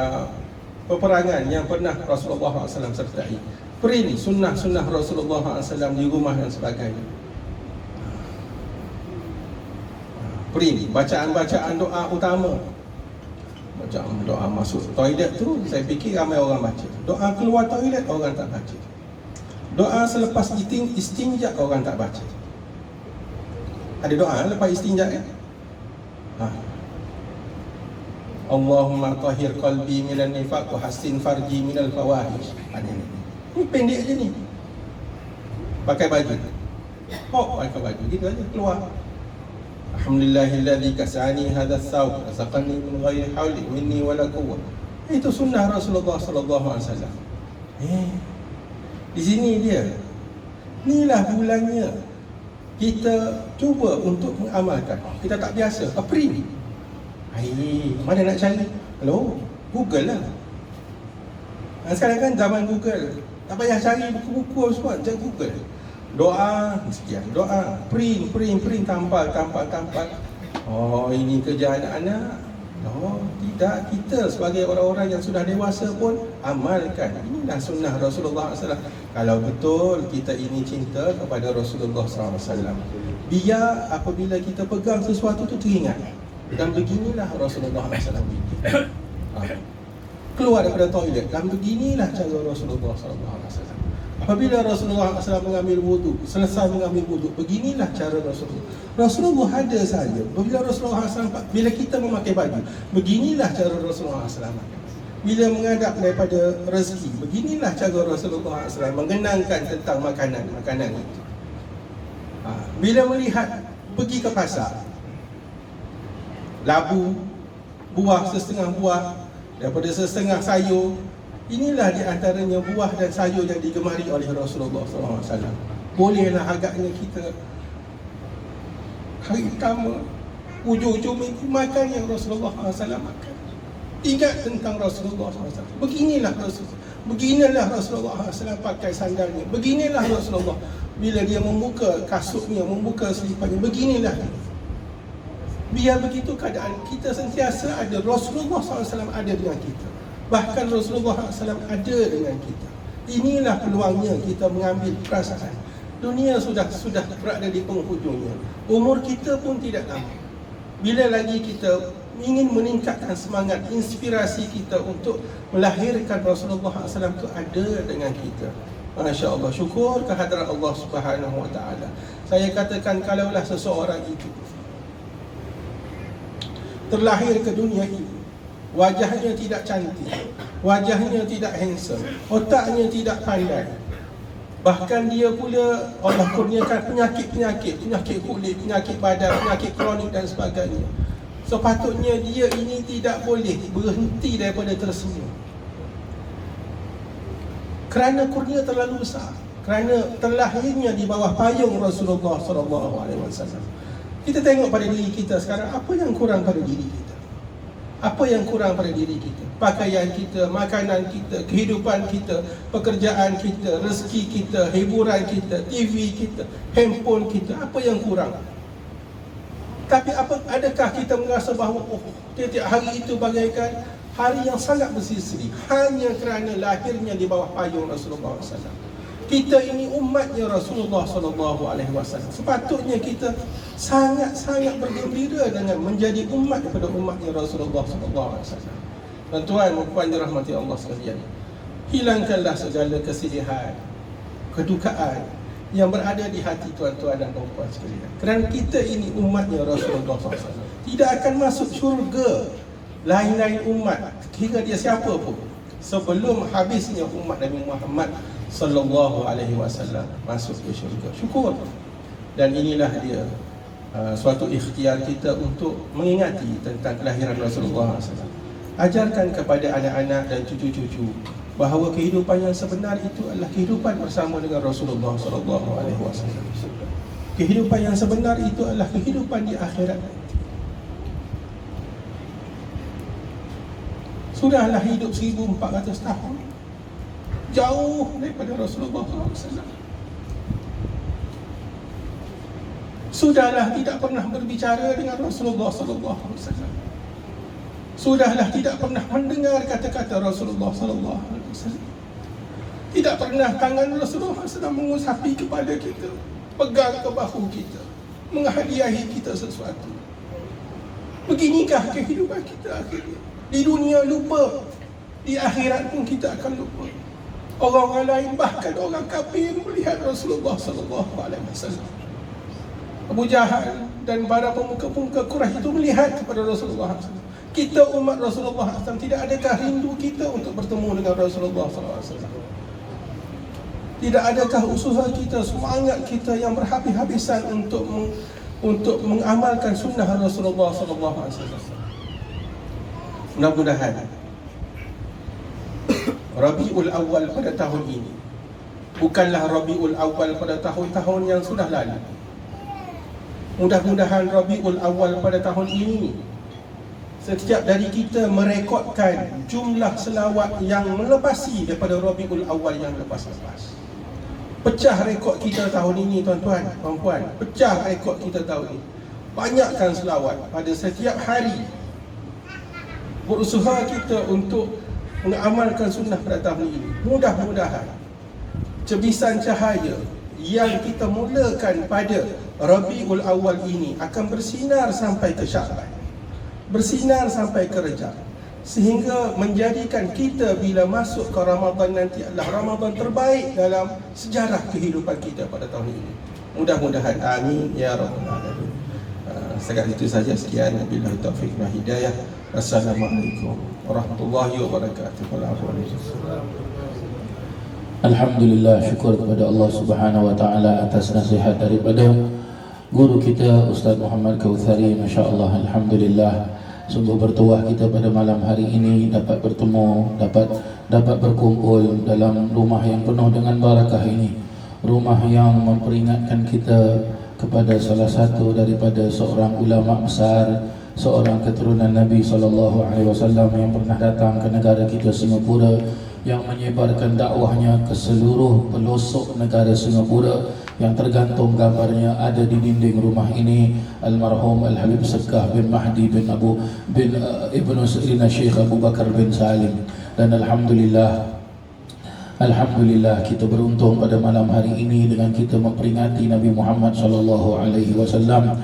Speaker 3: peperangan yang pernah Rasulullah SAW sertai, print sunnah-sunnah Rasulullah SAW di rumah dan sebagainya, print bacaan-bacaan doa utama. Macam doa masuk toilet tu, saya fikir ramai orang baca. Doa keluar toilet, orang tak baca. Doa selepas istinja, orang tak baca. Ada doa lepas istinja kan? Allahumma tahhir qalbi minan nifaq wa hassin farji minal fawahish. Ada ni. Ini pendek je ni. Pakai baju. Pakai baju gitu aja keluar. Alhamdulillahilladzi kasani hadha thawb razaqani min ghairi hawli minni wala quwwah. Itu sunnah Rasulullah sallallahu alaihi wasallam. Di sini dia. Inilah bulannya kita cuba untuk mengamalkan. Kita tak biasa. April. Mana nak cari? Hello, Google lah. Sekarang kan zaman Google. Tak payah cari buku-buku semua, cari Google. Doa, sekian doa, print, tampal. Ini kerja anak-anak. Tidak, kita sebagai orang-orang yang sudah dewasa pun amalkan. Inilah sunnah Rasulullah SAW. Kalau betul kita ini cinta kepada Rasulullah SAW, biar apabila kita pegang sesuatu tu teringat. Dan beginilah Rasulullah SAW keluar daripada toilet, dan beginilah cara Rasulullah SAW. Apabila Rasulullah SAW mengambil wuduk, selesai mengambil wuduk, beginilah cara Rasulullah. Rasulullah ada saja. Bila Rasulullah SAW, bila kita memakai baju, beginilah cara Rasulullah SAW. Bila menghadap daripada rezeki, beginilah cara Rasulullah SAW mengenangkan tentang makanan itu. Bila melihat pergi ke pasar, labu, buah, setengah buah, daripada setengah sayur, inilah di antaranya buah dan sayur yang digemari oleh Rasulullah SAW. Bolehlah agaknya kita hari pertama, hujung-hujung minggu makan yang Rasulullah SAW makan. Ingat tentang Rasulullah SAW. Beginilah Rasulullah SAW pakai sandalnya. Beginilah Rasulullah bila dia membuka kasutnya, membuka selipannya. Beginilah. Biar begitu keadaan kita sentiasa ada Rasulullah SAW ada dengan kita. Bahkan Rasulullah SAW ada dengan kita. Inilah peluangnya kita mengambil perasaan. Dunia sudah berada di penghujungnya. Umur kita pun tidak lama. Bila lagi kita ingin meningkatkan semangat, inspirasi kita untuk melahirkan Rasulullah SAW itu ada dengan kita. Masya Allah, syukur kehadrat Allah Subhanahu Wa Taala. Saya katakan, kalaulah seseorang itu terlahir ke dunia ini wajahnya tidak cantik, wajahnya tidak handsome, otaknya tidak pandai. Bahkan dia pula Allah kurniakan penyakit-penyakit, penyakit kulit, penyakit badan, penyakit kronik dan sebagainya. Sepatutnya dia ini tidak boleh berhenti daripada tersenyum, kerana kurnia terlalu besar, kerana terlahirnya di bawah payung Rasulullah SAW. Kita tengok pada diri kita sekarang, apa yang kurang pada diri kita? Apa yang kurang pada diri kita? Pakaian kita, makanan kita, kehidupan kita, pekerjaan kita, rezeki kita, hiburan kita, TV kita, handphone kita. Apa yang kurang? Tapi adakah kita merasa bahawa tiap-tiap hari itu bagaikan hari yang sangat berseri-seri hanya kerana lahirnya di bawah payung Rasulullah SAW? Kita ini umatnya Rasulullah SAW. Sepatutnya kita sangat-sangat bergembira dengan menjadi umat daripada umatnya Rasulullah SAW. Tuan-tuan dan puan dirahmati Allah sekalian, hilangkanlah segala kesedihan, kedukaan yang berada di hati tuan-tuan dan puan sekalian. Kerana kita ini umatnya Rasulullah SAW. Tidak akan masuk syurga lain-lain umat, kira dia siapa pun, sebelum habisnya umat Nabi Muhammad sallallahu alaihi wasallam masuk ke syurga. Syukur. Dan inilah dia suatu ikhtiar kita untuk mengingati tentang kelahiran Rasulullah SAW. Ajarkan kepada anak-anak dan cucu-cucu bahawa kehidupan yang sebenar itu adalah kehidupan bersama dengan Rasulullah SAW. Kehidupan yang sebenar itu adalah kehidupan di akhirat. Sudahlah hidup 1400 tahun, jauh daripada Rasulullah SAW. Sudahlah tidak pernah berbicara dengan Rasulullah SAW. Sudahlah tidak pernah mendengar kata-kata Rasulullah SAW. Tidak pernah tangan Rasulullah SAW mengusapi kepada kita, pegang ke bahu kita, menghadiahi kita sesuatu. Beginikah kehidupan kita akhirnya? Di dunia lupa, di akhirat pun kita akan lupa. Orang lain, bahkan orang kafir melihat Rasulullah SAW. Abu Jahal dan para pemuka-pemuka Quraisy itu melihat kepada Rasulullah SAW. Kita umat Rasulullah SAW, tidak adakah rindu kita untuk bertemu dengan Rasulullah SAW? Tidak adakah usaha kita, semangat kita yang berhabis-habisan untuk mengamalkan sunnah Rasulullah SAW? Mudah-mudahan Rabiul Awal pada tahun ini bukanlah Rabiul Awal pada tahun-tahun yang sudah lalu. Mudah-mudahan Rabiul Awal pada tahun ini setiap dari kita merekodkan jumlah selawat yang melepasi daripada Rabiul Awal yang lepas-lepas. Pecah rekod kita tahun ini, tuan-tuan, puan-puan. Pecah rekod kita tahun ini. Banyakkan selawat pada setiap hari. Berusaha kita untuk mengamalkan sunnah pada tahun ini. Mudah-mudahan cebisan cahaya yang kita mulakan pada Rabiul Awal ini akan bersinar sampai ke Syaban, bersinar sampai ke Rejab, sehingga menjadikan kita bila masuk ke Ramadan nanti adalah Ramadan terbaik dalam sejarah kehidupan kita pada tahun ini. Mudah-mudahan, amin ya rabbal alamin. Setakat itu saja, sekian, wabillahi taufiq wal hidayah. Assalamualaikum warahmatullahi wabarakatuh.
Speaker 1: Alhamdulillah, syukur kepada Allah Subhanahu wa taala atas nasihat daripada guru kita Ustaz Muhammad Kautsari. Masya-Allah, alhamdulillah. Sungguh bertuah kita pada malam hari ini dapat bertemu, dapat berkumpul dalam rumah yang penuh dengan barakah ini. Rumah yang memperingatkan kita kepada salah satu daripada seorang ulama besar, seorang keturunan Nabi SAW yang pernah datang ke negara kita Singapura, yang menyebarkan dakwahnya ke seluruh pelosok negara Singapura, yang tergantung gambarnya ada di dinding rumah ini, almarhum Al-Habib Sekah bin Mahdi bin Ibnu Sayyidina Syekh Abu Bakar bin Salim. Dan Alhamdulillah kita beruntung pada malam hari ini dengan kita memperingati Nabi Muhammad SAW.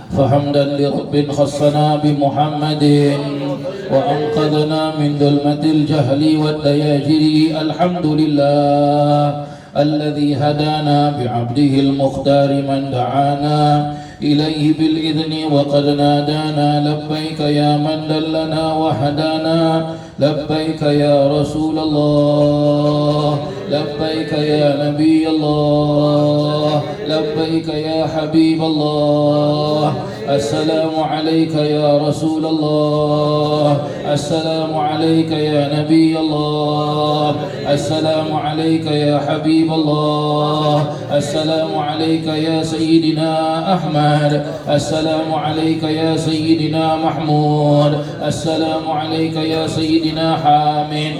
Speaker 1: Fahamdan li Rabbin khassana bi Muhammadin wa anqadhana min dhulmatil jahli wad dayajiri. Alhamdulillah alladhi hadana bi 'abdihi al-mukhtar man da'ana إليه بالإذن وقد نادانا لبيك يا من دلنا وهدانا لبيك يا رسول الله لبيك يا نبي الله لبيك يا حبيب الله السلام عليك يا رسول الله السلام عليك يا نبي الله السلام عليك يا حبيب الله السلام عليك يا سيدنا أحمد السلام عليك يا سيدنا محمود السلام عليك يا سيدنا حامد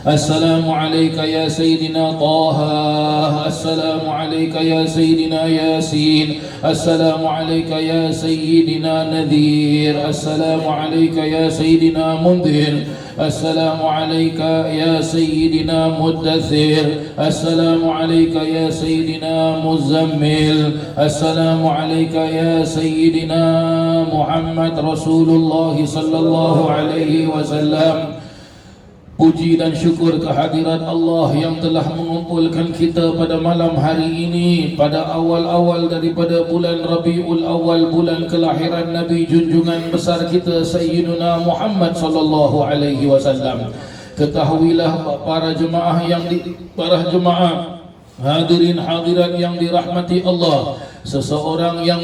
Speaker 1: السلام عليك يا سيدنا طه السلام عليك يا سيدنا ياسين السلام عليك يا سيدنا نذير السلام عليك يا سيدنا منذر السلام عليك يا سيدنا مدثر السلام عليك يا سيدنا مزمل السلام عليك يا سيدنا محمد رسول الله صلى الله عليه وسلم. Puji dan syukur kehadirat Allah yang telah mengumpulkan kita pada malam hari ini, pada awal-awal daripada bulan Rabiul Awal, bulan kelahiran Nabi junjungan besar kita Sayyiduna Muhammad sallallahu alaihi wasallam. Ketahuilah para jemaah hadirin hadirat yang dirahmati Allah, seseorang yang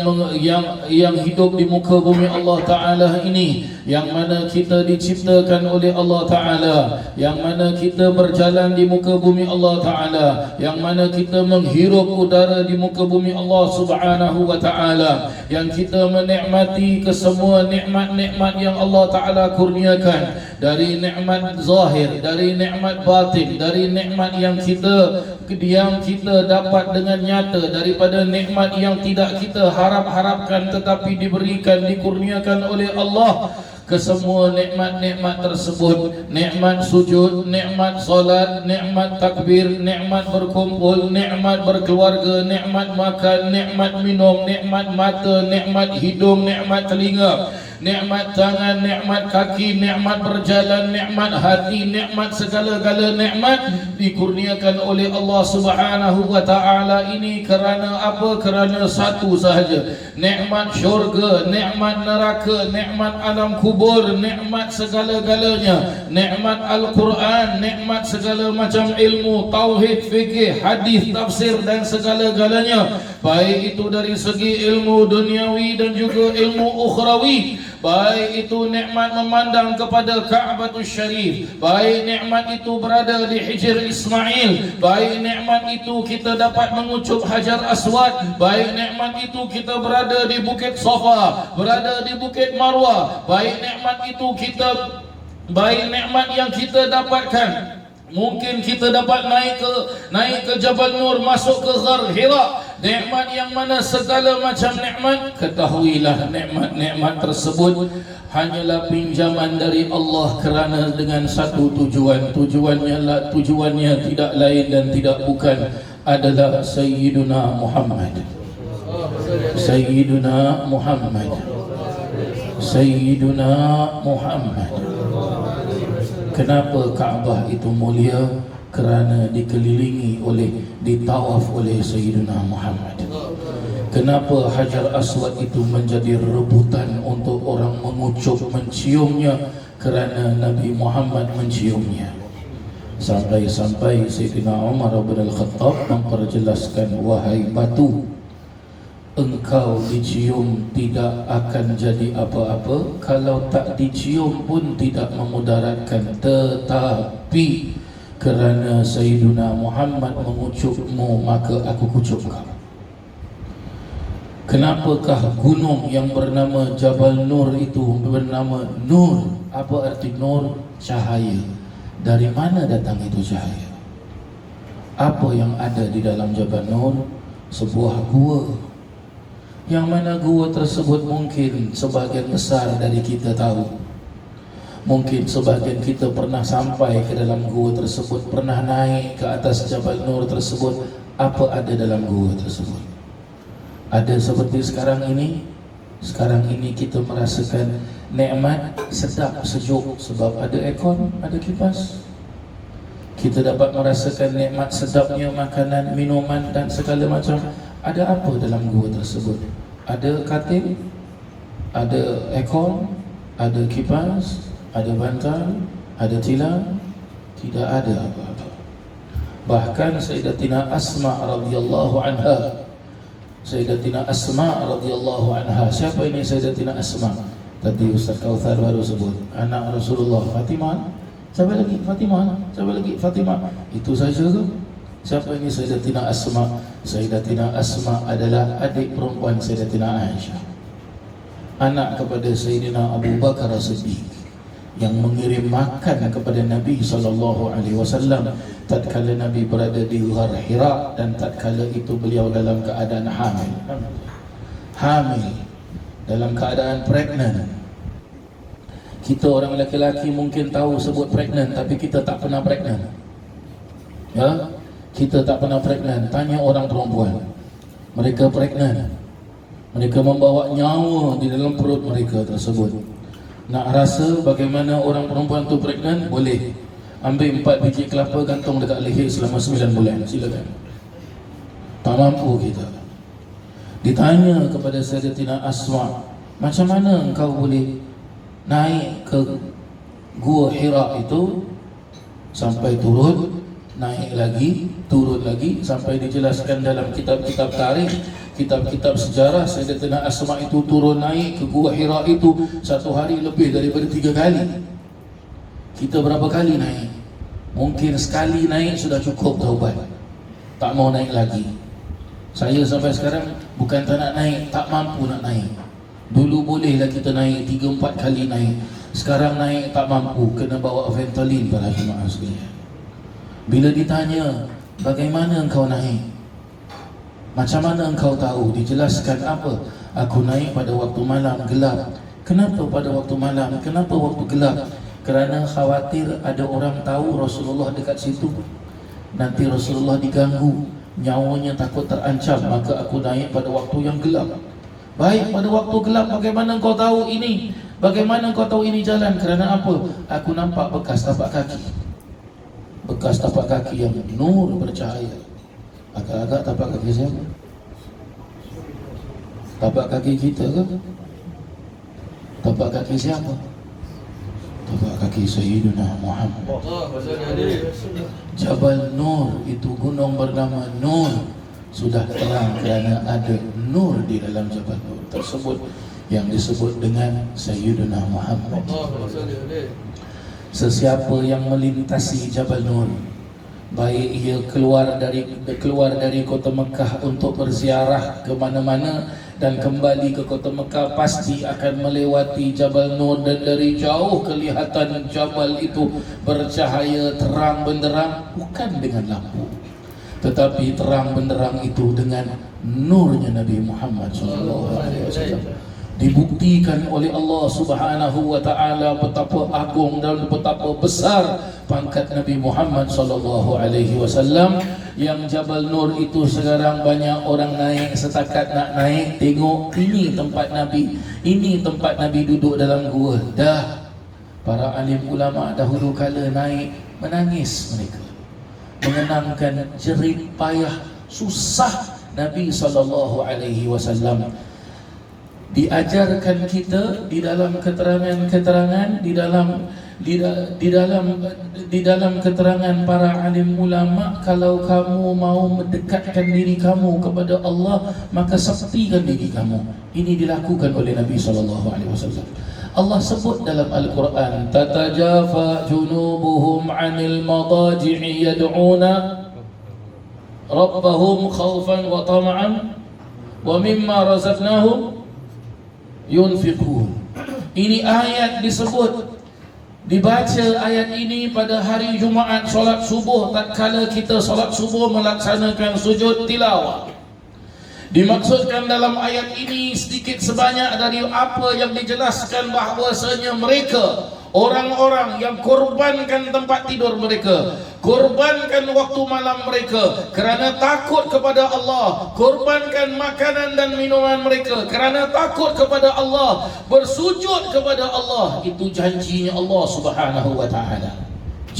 Speaker 1: hidup di muka bumi Allah Ta'ala ini, yang mana kita diciptakan oleh Allah Ta'ala, yang mana kita berjalan di muka bumi Allah Ta'ala, yang mana kita menghirup udara di muka bumi Allah Subhanahu wa Ta'ala, yang kita menikmati kesemua nikmat-nikmat yang Allah Ta'ala kurniakan, dari nikmat zahir, dari nikmat batin, dari nikmat yang kita dapat dengan nyata, daripada nikmat yang tidak kita harap-harapkan tetapi diberikan, dikurniakan oleh Allah. Kesemua nikmat-nikmat tersebut, nikmat sujud, nikmat solat, nikmat takbir, nikmat berkumpul, nikmat berkeluarga, nikmat makan, nikmat minum, nikmat mata, nikmat hidung, nikmat telinga, nikmat tangan, nikmat kaki, nikmat berjalan, nikmat hati, nikmat segala-gala nikmat dikurniakan oleh Allah Subhanahu wa Ta'ala ini kerana apa? Kerana satu sahaja, nikmat syurga, nikmat neraka, nikmat alam kubur, nikmat segala-galanya, nikmat Al-Quran, nikmat segala macam ilmu, tauhid, fikih, hadis, tafsir dan segala-galanya, baik itu dari segi ilmu duniawi dan juga ilmu ukhrawi, baik itu nikmat memandang kepada Ka'batul Syarif, baik nikmat itu berada di Hijr Ismail, baik nikmat itu kita dapat mengucup Hajar Aswad, baik nikmat itu kita berada di Bukit Safa, berada di Bukit Marwah, baik nikmat itu baik nikmat yang kita dapatkan, mungkin kita dapat naik ke Jabal Nur, masuk ke Ghar Hira, nikmat yang mana segala macam nikmat. Ketahuilah nikmat-nikmat tersebut hanyalah pinjaman dari Allah kerana dengan satu tujuan. Tujuannya tidak lain dan tidak bukan adalah Sayyiduna Muhammad. Sayyiduna Muhammad. Sayyiduna Muhammad. Kenapa Kaabah itu mulia? Kerana dikelilingi ditawaf oleh Sayyidina Muhammad. Kenapa Hajar Aswad itu menjadi rebutan untuk orang mengucup, menciumnya? Kerana Nabi Muhammad menciumnya. Sampai-sampai Sayyidina Umar bin Al-Khattab memperjelaskan, wahai batu, engkau dicium tidak akan jadi apa-apa, kalau tak dicium pun tidak memudaratkan, tetapi kerana Sayyiduna Muhammad mengucupmu, maka aku kucup kau. Kenapakah gunung yang bernama Jabal Nur itu bernama Nur? Apa arti Nur? Cahaya. Dari mana datang itu cahaya? Apa yang ada di dalam Jabal Nur? Sebuah gua, yang mana gua tersebut mungkin sebahagian besar dari kita tahu. Mungkin sebahagian kita pernah sampai ke dalam gua tersebut, pernah naik ke atas Jabal Nur tersebut. Apa ada dalam gua tersebut? Ada seperti sekarang ini. Sekarang ini kita merasakan nikmat sedap sejuk sebab ada aircon, ada kipas. Kita dapat merasakan nikmat sedapnya makanan, minuman dan segala macam. Ada apa dalam gua tersebut? Ada katil, ada aircon, ada kipas, ada bantal, ada tilam? Tidak ada apa-apa. Bahkan Sayyidatina Asma radhiyallahu anha, Sayyidatina Asma radhiyallahu anha. Siapa ini Sayyidatina Asma? Tadi Ustaz Kautsar baru sebut, anak Rasulullah. Fatimah. Siapa lagi? Fatimah. Siapa lagi? Fatimah. Itu saja ke? Siapa ini Sayyidatina Asma? Sayyidatina Asma adalah adik perempuan Sayyidatina Aisyah, anak kepada Sayyidina Abu Bakar As-Siddiq, yang mengirim makan kepada Nabi SAW tatkala Nabi berada di Ghar Hira, dan tatkala itu beliau dalam keadaan hamil, dalam keadaan pregnant. Kita orang lelaki mungkin tahu sebut pregnant, tapi kita tak pernah pregnant. Ya, kita tak pernah pregnant. Tanya orang perempuan, mereka pregnant, mereka membawa nyawa di dalam perut mereka tersebut. Nak rasa bagaimana orang perempuan tu pregnant? Boleh. Ambil 4 biji kelapa, gantung dekat leher selama 9 bulan. Silakan. Tak mampu kita. Ditanya kepada Sayyidatina Asma, macam mana engkau boleh naik ke Gua Hira itu sampai turun, naik lagi, turun lagi, sampai dijelaskan dalam kitab-kitab tarikh, kitab-kitab sejarah, Sayyidatina Asma itu turun naik ke Gua Hira itu satu hari lebih daripada 3 kali. Kita berapa kali naik? Mungkin sekali naik sudah cukup taubat, tak mau naik lagi. Saya sampai sekarang bukan tak nak naik, tak mampu nak naik. Dulu bolehlah kita naik 3-4 kali naik. Sekarang naik tak mampu, kena bawa Ventolin para jemaah sekalian. Bila ditanya, bagaimana engkau naik? Macam mana engkau tahu? Dijelaskan apa? Aku naik pada waktu malam gelap. Kenapa pada waktu malam? Kenapa waktu gelap? Kerana khawatir ada orang tahu Rasulullah dekat situ, nanti Rasulullah diganggu, nyawanya takut terancam, maka aku naik pada waktu yang gelap. Baik, pada waktu gelap bagaimana engkau tahu ini? Bagaimana engkau tahu ini jalan? Kerana apa? Aku nampak bekas tapak kaki. Bekas tapak kaki yang nur bercahaya. Agak-agak tapak kaki siapa? Tapak kaki kita ke? Tapak kaki siapa? Tapak kaki Sayyidina Muhammad. Jabal Nur itu gunung bernama Nur, sudah terang kerana ada nur di dalam Jabal Nur tersebut yang disebut dengan Sayyidina Muhammad. Sesiapa yang melintasi Jabal Nur, baik ia keluar dari kota Mekah untuk berziarah ke mana-mana dan kembali ke kota Mekah, pasti akan melewati Jabal Nur, dan dari jauh kelihatan Jabal itu bercahaya terang benderang, bukan dengan lampu, tetapi terang benderang itu dengan nurnya Nabi Muhammad SAW. Dibuktikan oleh Allah Subhanahu wa taala betapa agung dan betapa besar pangkat Nabi Muhammad sallallahu alaihi wasallam, yang Jabal Nur itu sekarang banyak orang naik, setakat nak naik tengok ini tempat Nabi, ini tempat Nabi duduk dalam gua. Dah para alim ulama dahulu kala naik menangis mereka, mengenangkan jerih payah susah Nabi sallallahu alaihi wasallam. Diajarkan kita di dalam keterangan-keterangan, di dalam keterangan para alim ulama, kalau kamu mau mendekatkan diri kamu kepada Allah, maka saktikan diri kamu. Ini dilakukan oleh Nabi SAW. Allah sebut dalam Al-Quran, tatajafa junubuhum 'anil madaji'i yad'una rabbahum khawfan wa tama'an wa mimma razaqnahum yunfiqun. Ini ayat disebut, dibaca ayat ini pada hari Jumaat solat subuh, tatkala kita solat subuh melaksanakan sujud tilawah. Dimaksudkan dalam ayat ini sedikit sebanyak dari apa yang dijelaskan, bahawasanya mereka orang-orang yang korbankan tempat tidur mereka, korbankan waktu malam mereka kerana takut kepada Allah, korbankan makanan dan minuman mereka kerana takut kepada Allah, bersujud kepada Allah. Itu janjinya Allah Subhanahu wa taala.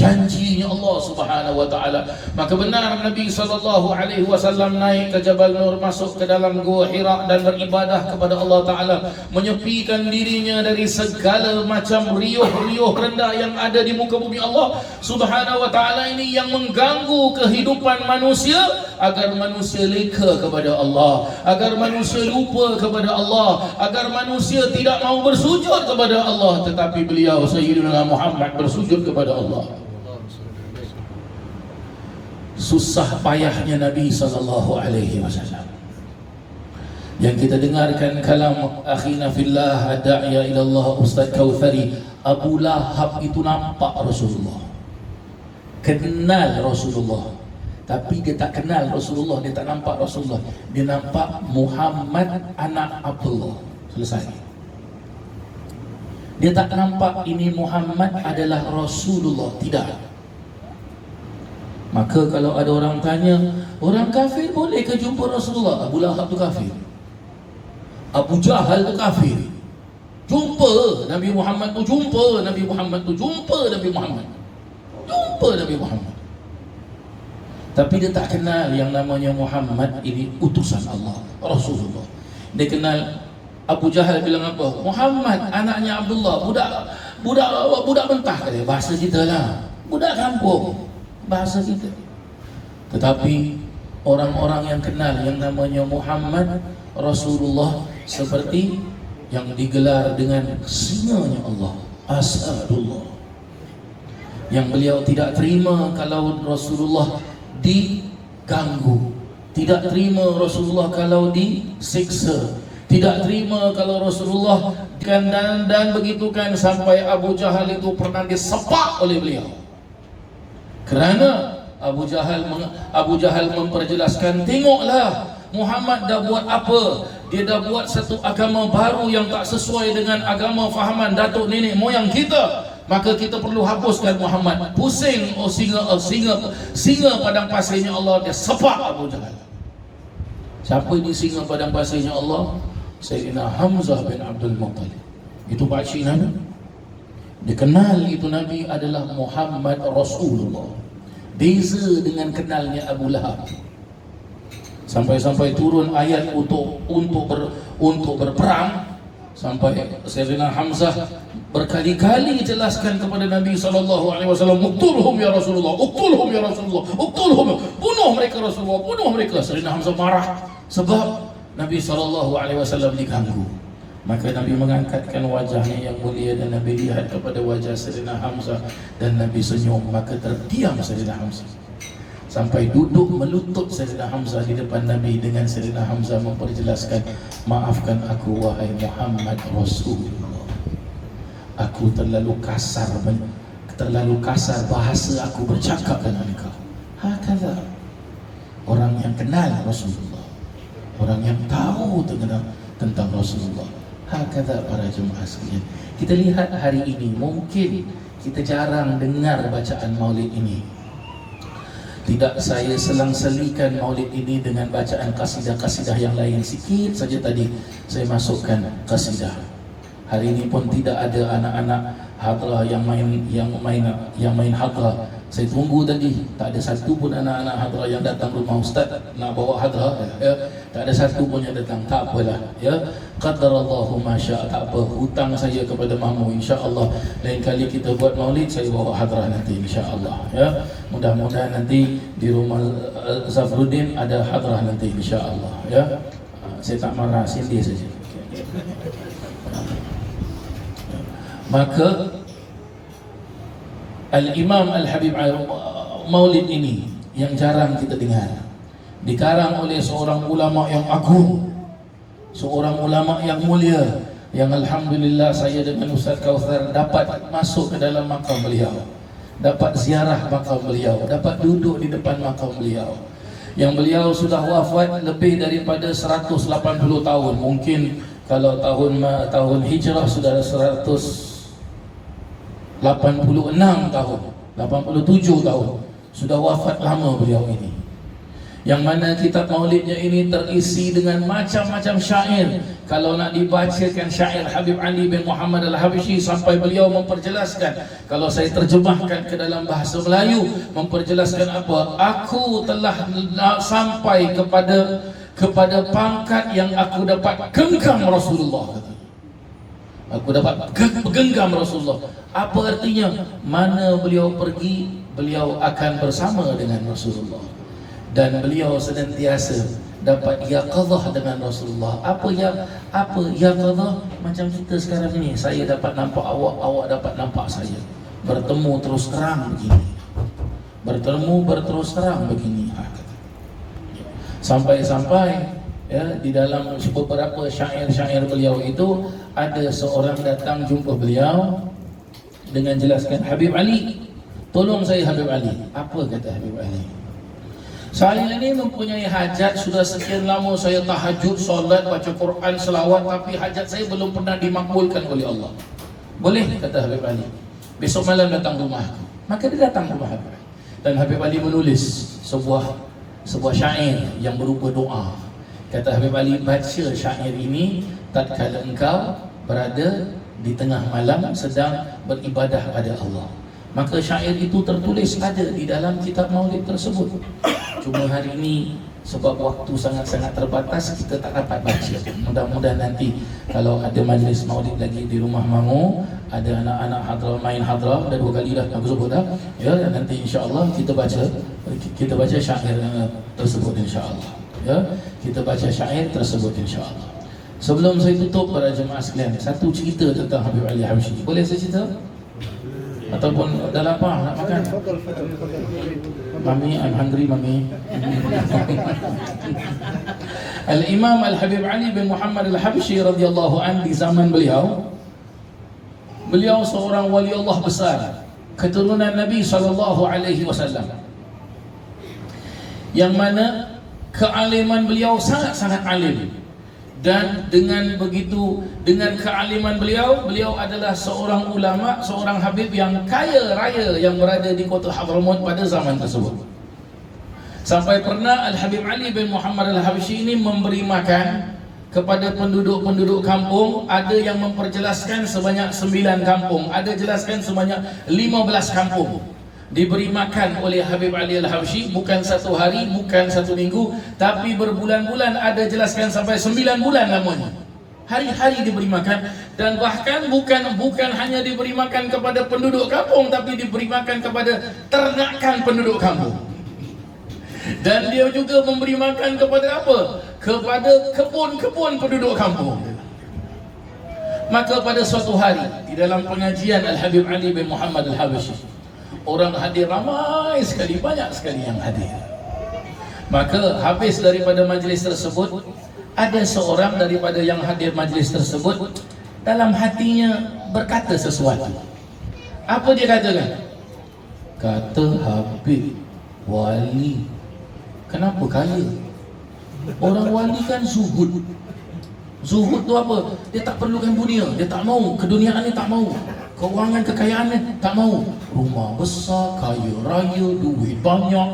Speaker 1: janjinya Allah Subhanahu wa taala. Maka benar Nabi sallallahu alaihi wasallam naik ke Jabal Nur, masuk ke dalam Gua Hira dan beribadah kepada Allah taala, menyepikan dirinya dari segala macam riuh-riuh rendah yang ada di muka bumi Allah Subhanahu wa taala ini yang mengganggu kehidupan manusia, agar manusia leka kepada Allah, agar manusia lupa kepada Allah, agar manusia tidak mau bersujud kepada Allah, tetapi beliau Sayyidina Muhammad bersujud kepada Allah. Susah payahnya Nabi sallallahu alaihi wasallam. Yang kita dengarkan kalam akhina fillah ad-da'iya ila Allah Ustaz Kautsari, Abu Lahab itu nampak Rasulullah, kenal Rasulullah, tapi dia tak kenal Rasulullah, dia tak nampak Rasulullah, dia nampak Muhammad anak Abdullah. Selesai. Dia tak nampak ini Muhammad adalah Rasulullah, tidak. Maka kalau ada orang tanya, orang kafir boleh ke jumpa Rasulullah? Abu Lahab tu kafir, Abu Jahal tu kafir. Jumpa Nabi Muhammad tu, jumpa Nabi Muhammad tu, jumpa Nabi Muhammad, jumpa Nabi Muhammad. Tapi dia tak kenal yang namanya Muhammad ini utusan Allah, Rasulullah. Dia kenal Abu Jahal bilang apa? Muhammad anaknya Abdullah, budak mentah kata, bahasa kita lah, budak kampung, bahasa kita. Tetapi orang-orang yang kenal yang namanya Muhammad Rasulullah seperti yang digelar dengan singanya Allah, Asadullah, yang beliau tidak terima kalau Rasulullah diganggu, tidak terima Rasulullah kalau disiksa, tidak terima kalau Rasulullah dan begitu kan, sampai Abu Jahal itu pernah disepak oleh beliau. Kerana Abu Jahal memperjelaskan, tengoklah Muhammad dah buat apa? Dia dah buat satu agama baru yang tak sesuai dengan agama fahaman datuk nenek moyang kita. Maka kita perlu hapuskan Muhammad. Pusing singa padang pasirnya Allah, dia sepak Abu Jahal. Siapa ini singa padang pasirnya Allah? Sayyidina Hamzah bin Abdul Muttalib. Itu pakcik Nabi. Dikenal itu Nabi adalah Muhammad Rasulullah. Beza dengan kenalnya Abu Lahab. Sampai-sampai turun ayat untuk berperang, sampai Sayyidina Hamzah berkali-kali jelaskan kepada Nabi SAW, uktulhum ya Rasulullah, uktulhum ya Rasulullah, uktulhum, bunuh mereka Rasulullah, bunuh mereka. Sayyidina Hamzah marah sebab Nabi SAW diganggu. Maka Nabi mengangkatkan wajahnya yang mulia dan Nabi lihat kepada wajah Sayyidina Hamzah dan Nabi senyum. Maka terdiam Sayyidina Hamzah, sampai duduk melutut Sayyidina Hamzah di depan Nabi, dengan Sayyidina Hamzah memperjelaskan, maafkan aku wahai Muhammad Rasulullah, aku terlalu kasar bahasa aku bercakap dengan engkau. Hakala orang yang kenal Rasulullah, orang yang tahu tentang Rasulullah. Hakala para jemaah sekalian, kita lihat hari ini mungkin kita jarang dengar bacaan maulid ini. Tidak saya selang-selikan maulid ini dengan bacaan kasidah-kasidah yang lain. Sikit saja tadi saya masukkan kasidah. Hari ini pun tidak ada anak-anak hadrah yang main hadrah. Saya tunggu tadi, tak ada satu pun anak-anak hadrah yang datang rumah ustaz nak bawa hadrah, ya. Tak ada satu pun yang datang. Tak apalah, ya. Qadarallahu ma syaa, tak apa. Hutang saya kepada mamu, insya-Allah. Lain kali kita buat maulid saya bawa hadrah nanti, insya-Allah, ya. Mudah-mudahan nanti di rumah Zafruddin ada hadrah nanti, insya-Allah, ya. Saya tak marah, sindir saja. Maka Al-Imam Al-Habib maulid ini yang jarang kita dengar, dikarang oleh seorang ulama yang agung, seorang ulama yang mulia, yang alhamdulillah saya dengan Ustaz Kautsar dapat masuk ke dalam makam beliau, dapat ziarah makam beliau, dapat duduk di depan makam beliau. Yang beliau sudah wafat lebih daripada 180 tahun. Mungkin kalau tahun hijrah sudah 86 tahun, 87 tahun. Sudah wafat lama beliau ini. yang mana kitab maulidnya ini terisi dengan macam-macam syair. Kalau nak dibacakan syair Habib Ali bin Muhammad Al-Habsyi sampai beliau memperjelaskan, kalau saya terjemahkan ke dalam bahasa Melayu, memperjelaskan apa? Aku telah sampai kepada pangkat yang aku dapat genggam Rasulullah. Aku dapat genggam Rasulullah. Apa artinya? Mana beliau pergi, beliau akan bersama dengan Rasulullah. Dan beliau senantiasa dapat yaqadhah dengan Rasulullah. Apa yaqadhah? Macam kita sekarang ni, saya dapat nampak awak, awak dapat nampak saya. Bertemu terus terang begini. Bertemu berterus terang begini. Sampai-sampai ya, di dalam beberapa syair-syair beliau itu ada seorang datang jumpa beliau dengan jelaskan, Habib Ali, tolong saya Habib Ali. Apa kata Habib Ali? Saya ini mempunyai hajat, sudah sekian lama saya tahajud, solat, baca Quran, selawat, tapi hajat saya belum pernah dimakbulkan oleh Allah. Boleh, kata Habib Ali, besok malam datang rumahku. Maka dia datang rumah Habib Ali, dan Habib Ali menulis sebuah syair yang berupa doa. Kata Habib Ali, baca syair ini tatkala engkau berada di tengah malam sedang beribadah pada Allah. Maka syair itu tertulis ada di dalam kitab maulid tersebut. Cuma hari ini sebab waktu sangat-sangat terbatas, kita tak dapat baca. Mudah-mudahan nanti kalau ada majlis maulid lagi di rumah Mangu, ada anak-anak hadrah main hadrah, dah 2 kali dah aku sebut dah. Ya, nanti insya-Allah kita baca syair tersebut insya-Allah. Ya, kita baca syair tersebut insya-Allah. Sebelum saya tutup para jemaah sekalian, satu cerita tentang Habib Ali Habsyi. Boleh saya cerita? Ataupun dah lapar nak makan? Mami, I'm hungry mami. Al-Imam Al-Habib Ali bin Muhammad Al-Habsyi radhiyallahu an, di zaman beliau seorang wali Allah besar, keturunan Nabi SAW, yang mana kealiman beliau sangat-sangat alim. Dan dengan kealiman beliau adalah seorang ulama, seorang habib yang kaya raya yang berada di kota Hadramaut pada zaman tersebut. Sampai pernah Al-Habib Ali bin Muhammad Al-Habsyi ini memberi makan kepada penduduk-penduduk kampung. Ada yang memperjelaskan sebanyak 9 kampung, ada jelaskan sebanyak 15 kampung diberi makan oleh Habib Ali Al-Habsyi, bukan 1 hari, bukan 1 minggu, tapi berbulan-bulan, ada jelaskan sampai 9 bulan lamanya. Hari-hari diberi makan, dan bahkan bukan hanya diberi makan kepada penduduk kampung, tapi diberi makan kepada ternakan penduduk kampung. Dan dia juga memberi makan kepada apa? Kepada kebun-kebun penduduk kampung. Maka pada suatu hari di dalam pengajian Al-Habib Ali bin Muhammad Al-Habsyi, orang hadir ramai sekali, banyak sekali yang hadir. Maka habis daripada majlis tersebut, ada seorang daripada yang hadir majlis tersebut dalam hatinya berkata sesuatu. Apa dia katakan? Kata Habib, wali kenapa kaya? Orang wali kan zuhud. Zuhud tu apa? Dia tak perlukan dunia, dia tak mau keduniaan ni, tak mau keuangan, kekayaan ni, tak mau rumah besar, kaya raya, duit banyak.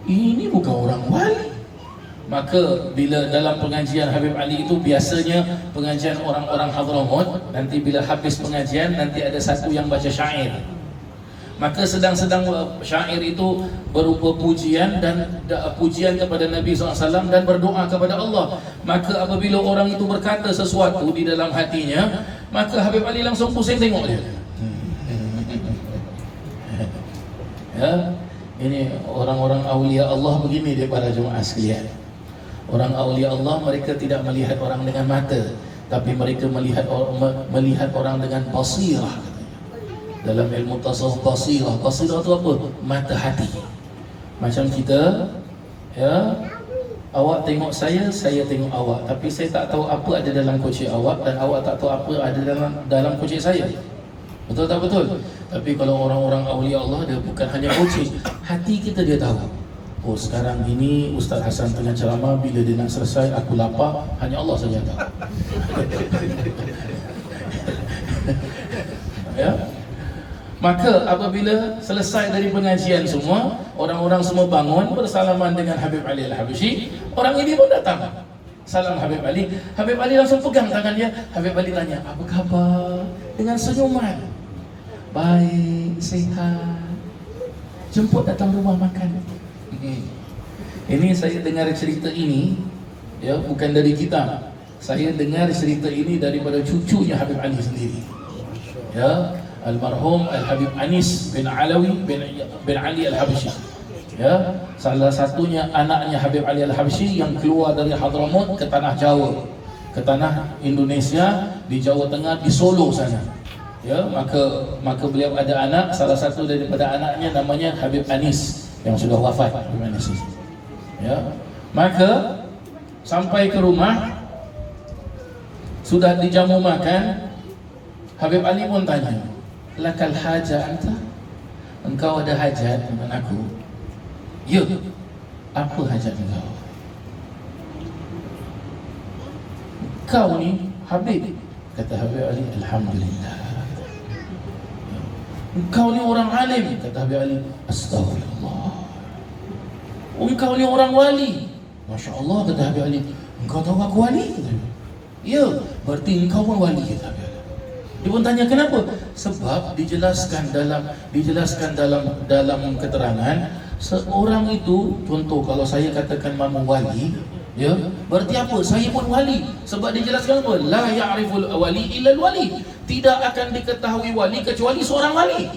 Speaker 1: Ini bukan orang wali. Maka bila dalam pengajian Habib Ali itu, biasanya pengajian orang-orang Hadramaut, nanti bila habis pengajian nanti ada satu yang baca syair. Maka sedang-sedang syair itu berupa pujian dan pujian kepada Nabi SAW dan berdoa kepada Allah. Maka apabila orang itu berkata sesuatu di dalam hatinya, maka Habib Ali langsung pusing tengok dia. Ya, ini orang-orang awliya Allah begini dia para jemaah sekalian. Orang awliya Allah, mereka tidak melihat orang dengan mata, tapi mereka melihat orang dengan basirah. Dalam ilmu tasawuf, basirah itu apa? Mata hati. Macam kita, ya, awak tengok saya tengok awak, tapi saya tak tahu apa ada dalam kocik awak, dan awak tak tahu apa ada dalam kocik saya. Betul tak betul? Tapi kalau orang-orang awliya Allah, dia bukan hanya kocik, hati kita dia tahu. Oh, sekarang ini Ustaz Hasan tengah ceramah, bila dia nak selesai aku lapar, hanya Allah saja tahu. Ya. Maka apabila selesai dari pengajian semua, orang-orang semua bangun bersalaman dengan Habib Ali Al-Habsyi. Orang ini pun datang, salam Habib Ali. Habib Ali langsung pegang tangan dia. Habib Ali tanya, apa khabar? Dengan senyuman, baik, sihat. Jemput datang rumah makan. Ini saya dengar cerita ini, ya, bukan dari kita. Saya dengar cerita ini daripada cucunya Habib Ali sendiri, ya, almarhum Al-Habib Anis bin Alawi bin Ali Al-Habsyi, ya, salah satunya anaknya Habib Ali Al-Habsyi yang keluar dari Hadramaut ke tanah Jawa, ke tanah Indonesia, di Jawa Tengah, di Solo sana, ya. Maka beliau ada anak, salah satu daripada anaknya namanya Habib Anis yang sudah wafat, Habib Anis, ya. Maka sampai ke rumah, sudah dijamu makan, Habib Ali pun tanya, lakal hajat anta? Engkau ada hajat dengan aku? Ya. Apa hajat engkau? Kau ni Habib, kata Habib Ali, alhamdulillah. Engkau ni orang alim, kata Habib Ali, astaghfirullah. Engkau ni orang wali, Masya Allah, kata Habib Ali. Engkau tahu aku wali? Ya, berarti engkau pun wali, kata Habib Ali. Dia pun tanya kenapa? Sebab dijelaskan dalam keterangan, seorang itu, contoh kalau saya katakan nama wali, ya, berarti apa? Saya pun wali. Sebab dijelaskan apa? La ya'riful wali illa wali. Tidak akan diketahui wali kecuali seorang wali.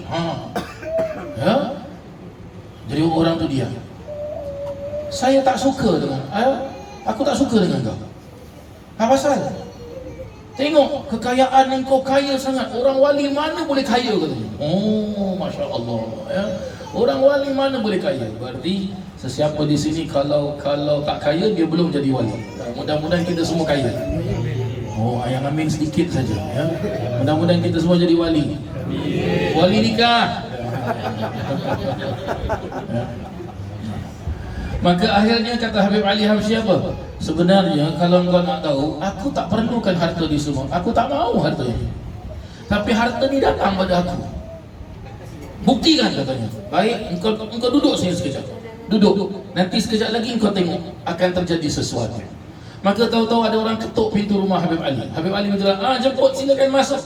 Speaker 1: Ya. Jadi orang tu dia. Saya tak suka dengan, aku tak suka dengan kau. Apa pasal? Tengok kekayaan engkau kaya sangat. Orang wali mana boleh kaya, katanya. Oh, Masya Allah, ya. Orang wali mana boleh kaya? Berarti sesiapa di sini kalau tak kaya, dia belum jadi wali. Mudah-mudahan kita semua kaya. Oh, yang amin sedikit saja, ya. Mudah-mudahan kita semua jadi wali. Wali nikah. Ya. Maka akhirnya kata Habib Ali Habsyi apa? Sebenarnya kalau engkau nak tahu, aku tak perlukan harta ni semua. Aku tak mahu harta ini. Tapi harta ni datang pada aku. Buktikan, katanya. Baik, engkau duduk sini sekejap. Duduk. Nanti sekejap lagi engkau tengok akan terjadi sesuatu. Maka tahu-tahu ada orang ketuk pintu rumah Habib Ali. Habib Ali berkata, jemput, silakan masuk.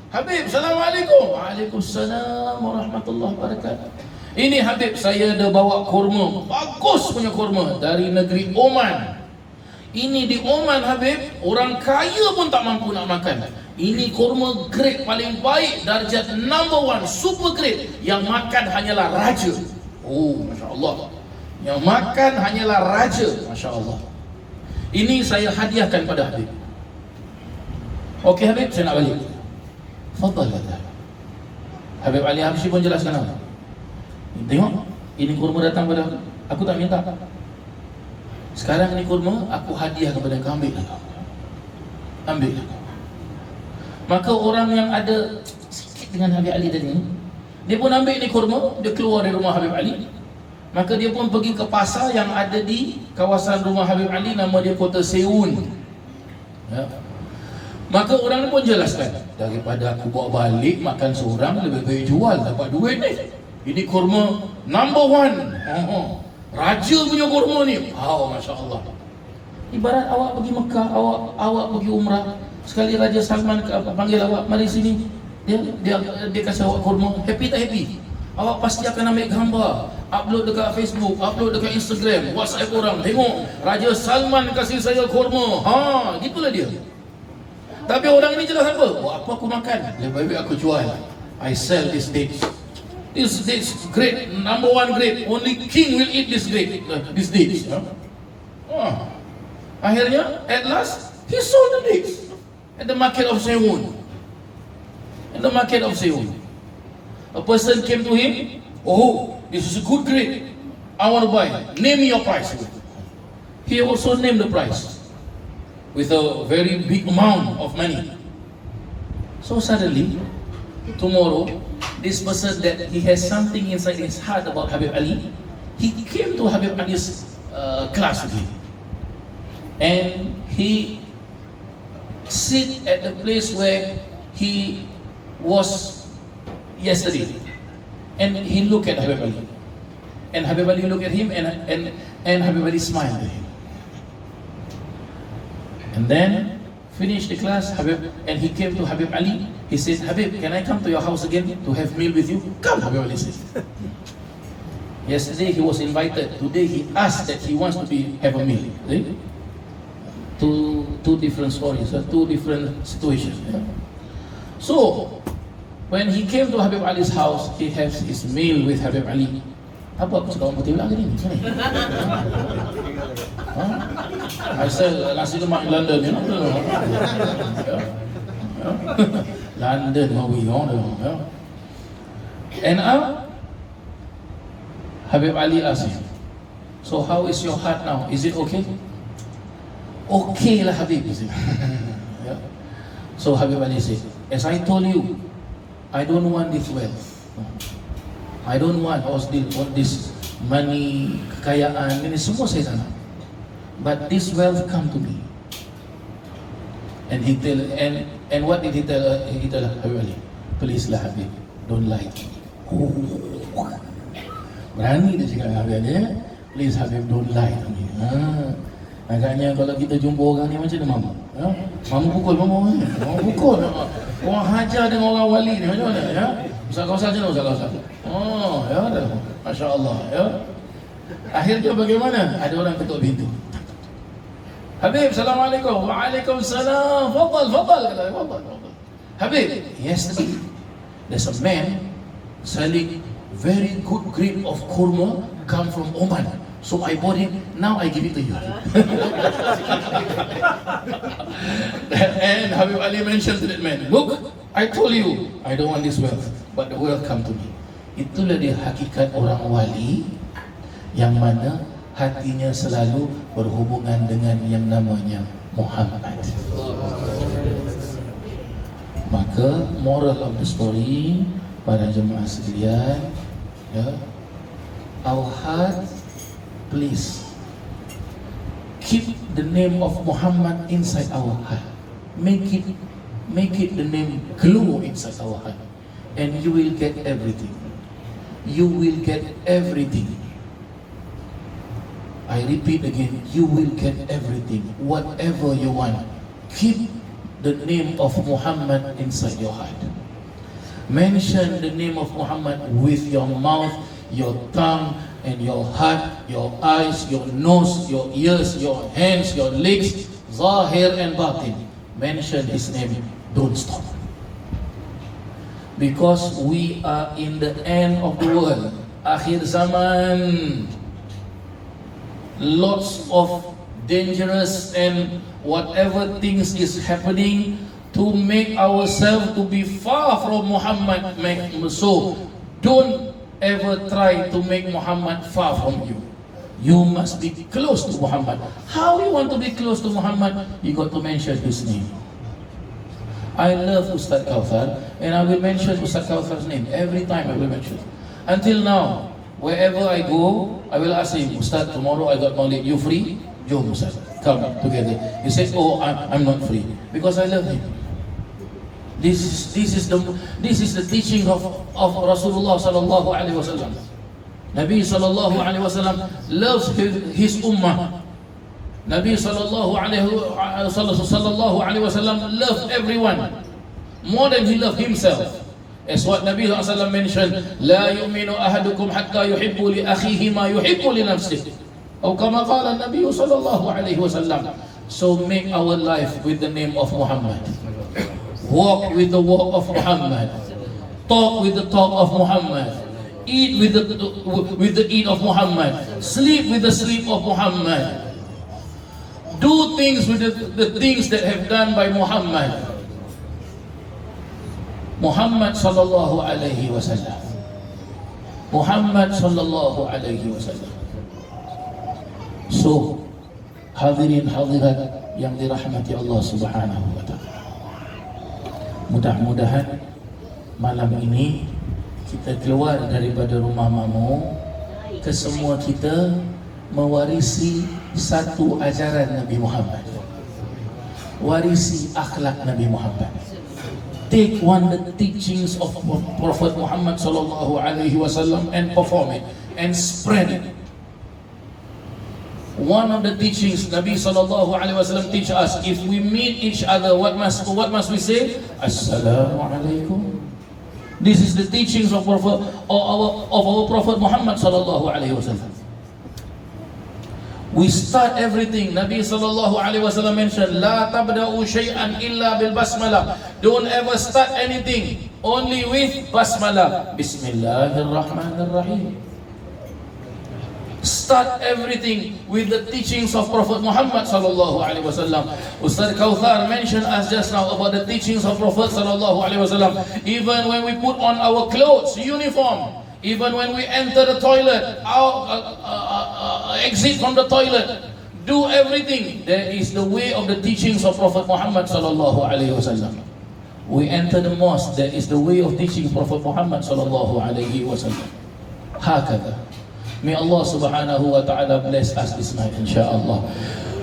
Speaker 1: Habib, Assalamualaikum. Waalaikumsalam warahmatullahi wabarakatuh. Ini Habib, saya ada bawa kurma, bagus punya kurma, dari negeri Oman. Ini di Oman, Habib, orang kaya pun tak mampu nak makan. Ini kurma grade paling baik, darjat number 1, super grade. Yang makan hanyalah raja. Oh, Masya Allah. Yang makan hanyalah raja, Masya Allah. Ini saya hadiahkan pada Habib. Okey Habib, saya nak balik. Fadal, kata Habib Ali Habsyi pun jelaskan apa. Tengok, ini kurma datang pada aku, tak minta. Sekarang ini kurma aku hadiah kepada kau, ambillah kau. Ambillah kau. Maka orang yang ada sikit dengan Habib Ali tadi, dia pun ambil ini kurma, dia keluar dari rumah Habib Ali. Maka dia pun pergi ke pasar yang ada di kawasan rumah Habib Ali, nama dia Kota Seun, ya. Maka orang pun jelaskan, daripada aku bawa balik makan seorang, lebih baik jual, dapat duit ni. Ini kurma number 1. Raja punya kurma ni. Oh, Masya Allah. Ibarat awak pergi Mekah, awak pergi umrah, sekali Raja Salman panggil awak, mari sini. Dia kasih awak kurma. Happy tak happy? Awak pasti akan ambil gambar, upload dekat Facebook, upload dekat Instagram, WhatsApp orang. Tengok, Raja Salman kasih saya kurma. Gitulah dia. Tapi orang ini jelas apa? Apa aku makan? Lebih baik aku jual. I sell this dish. This great, number 1 grade. Only king will eat this grade, this dish. Akhirnya, at last, he sold the dish at the market of Seun. In the market of Seun, a person came to him. Oh, this is a good grade. I want to buy. Name me your price. He also named the price with a very big amount of money. So suddenly, tomorrow, this person that he has something inside his heart about Habib Ali, he came to Habib Ali's class with him, and he sit at the place where he was yesterday, and he looked at Habib Ali, and Habib Ali looked at him, and Habib Ali smiled at him. And then finished the class, and he came to Habib Ali. He said, Habib, can I come to your house again to have meal with you? Come, Habib Ali said. Yesterday he was invited. Today he asked that he wants to have a meal. See? Two different stories, two different situations. Yeah? So, when he came to Habib Ali's house, he has his meal with Habib Ali. Apa aku cakap orang putih bilang ni? Asal nasi lemak London ni, London, we on. And Habib Ali asked him, so how is your heart now? Is it okay? Okay lah Habib, he said. Yeah. So Habib Ali said, as I told you, I don't want this wealth. I don't want all this money, kekayaan, ini semua saya tak nak. But this wealth come to me. And he tell, and what did he tell Habib Ali? Please lah Habib, don't lie to me. Berani dia cakap dengan Habib Ali, please Habib, don't lie to me. Agaknya kalau kita jumpa orang ni macam mana Mama? Mama pukul Mama. Mama pukul. Orang hajar dengan orang wali ni macam mana? Ya? Ustaz Kausar macam mana Ustaz Kausar? Oh, ya dah. Masya Allah. Ya. Akhirnya bagaimana? Ada orang ketuk pintu. Habib, Assalamualaikum. Waalaikumsalam. Fadal. Kata, Fadal. Habib, yesterday there's a man selling very good grade of kurma come from Oman. So I bought it, now I give it to you. And Habib Ali mentioned to that man, look, I told you, I don't want this wealth, but the wealth come to me. Itulah dia hakikat orang wali, yang mana hatinya selalu berhubungan dengan yang namanya Muhammad. Maka moral of the story, para jemaah sekalian, ya, our heart, please keep the name of Muhammad inside our heart. Make it the name glow inside our heart, and you will get everything. You will get everything. I repeat again, you will get everything. Whatever you want, keep the name of Muhammad inside your heart. Mention the name of Muhammad with your mouth, your tongue, and your heart, your eyes, your nose, your ears, your hands, your legs, zahir and batin. Mention his name, don't stop. Because we are in the end of the world, akhir zaman. Lots of dangerous and whatever things is happening to make ourselves to be far from Muhammad. So don't ever try to make Muhammad far from you. You must be close to Muhammad. How you want to be close to Muhammad? You got to mention his name. I love Ustaz Kausar, and I will mention Ustaz Kausar's name every time I will mention. Until now, wherever I go, I will ask him, Ustaz, tomorrow I got knowledge. You free? Jom Ustaz, come together. He says, oh, I'm not free, because I love him. This is the teaching of Rasulullah sallallahu alaihi wasallam. Nabi sallallahu alaihi wasallam loves his ummah. Nabi sallallahu alaihi wasallam loves everyone more than he loved himself. As what Nabi sallallahu alaihi wasallam mentioned, la yu'minu ahadukum hatta yuhibbu li akhihi ma yuhibbu li nafsihi. Atau kama qala Nabi sallallahu alaihi wasallam. So make our life with the name of Muhammad. Walk with the walk of Muhammad. Talk with the talk of Muhammad. Eat with the eat of Muhammad. Sleep with the sleep of Muhammad. Do things with the things that have done by Muhammad. Muhammad sallallahu alaihi wasallam. Muhammad sallallahu alaihi wasallam. So, hadirin hadirat yang dirahmati Allah Subhanahu wa taala. Mudah-mudahan malam ini kita keluar daripada rumah Mamu, kesemua kita mewarisi satu ajaran Nabi Muhammad, warisi akhlak Nabi Muhammad. take one of the teachings of Prophet Muhammad sallallahu alaihi wasallam and perform it and spread it. One of the teachings Nabi sallallahu alaihi wasallam teach us, if we meet each other, what must we say? Assalamu alaikum. This is the teachings of our Prophet Muhammad sallallahu alaihi wasallam. We start everything. Nabi sallallahu alaihi wasallam mentioned, "La tabda'u shay'an illa bil basmalah." Don't ever start anything only with basmalah. Bismillahirrahmanirrahim. Start everything with the teachings of Prophet Muhammad sallallahu alaihi wasallam. Ustaz Kauthar mentioned us just now about the teachings of Prophet sallallahu alaihi wasallam. Even when we put on our clothes, uniform, even when we enter the toilet, exit from the toilet, do everything. There is the way of the teachings of Prophet Muhammad sallallahu alaihi wasallam. We enter the mosque, there is the way of teaching Prophet Muhammad sallallahu alaihi wasallam. Hakada. May Allah subhanahu wa ta'ala bless us this night insyaAllah.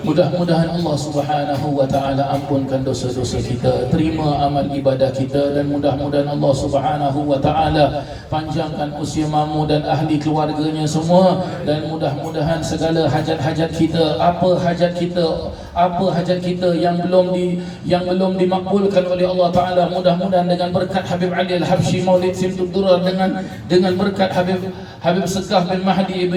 Speaker 1: Mudah-mudahan Allah subhanahu wa ta'ala ampunkan dosa-dosa kita, terima amal ibadah kita, dan mudah-mudahan Allah subhanahu wa ta'ala panjangkan usia mamu dan ahli keluarganya semua, dan mudah-mudahan segala hajat-hajat kita, apa hajat kita yang belum dimakbulkan oleh Allah Ta'ala, mudah-mudahan dengan berkat Habib Ali Al-Habsyi Maulid Simtud Durar, dengan berkat Habib Segah bin Mahdi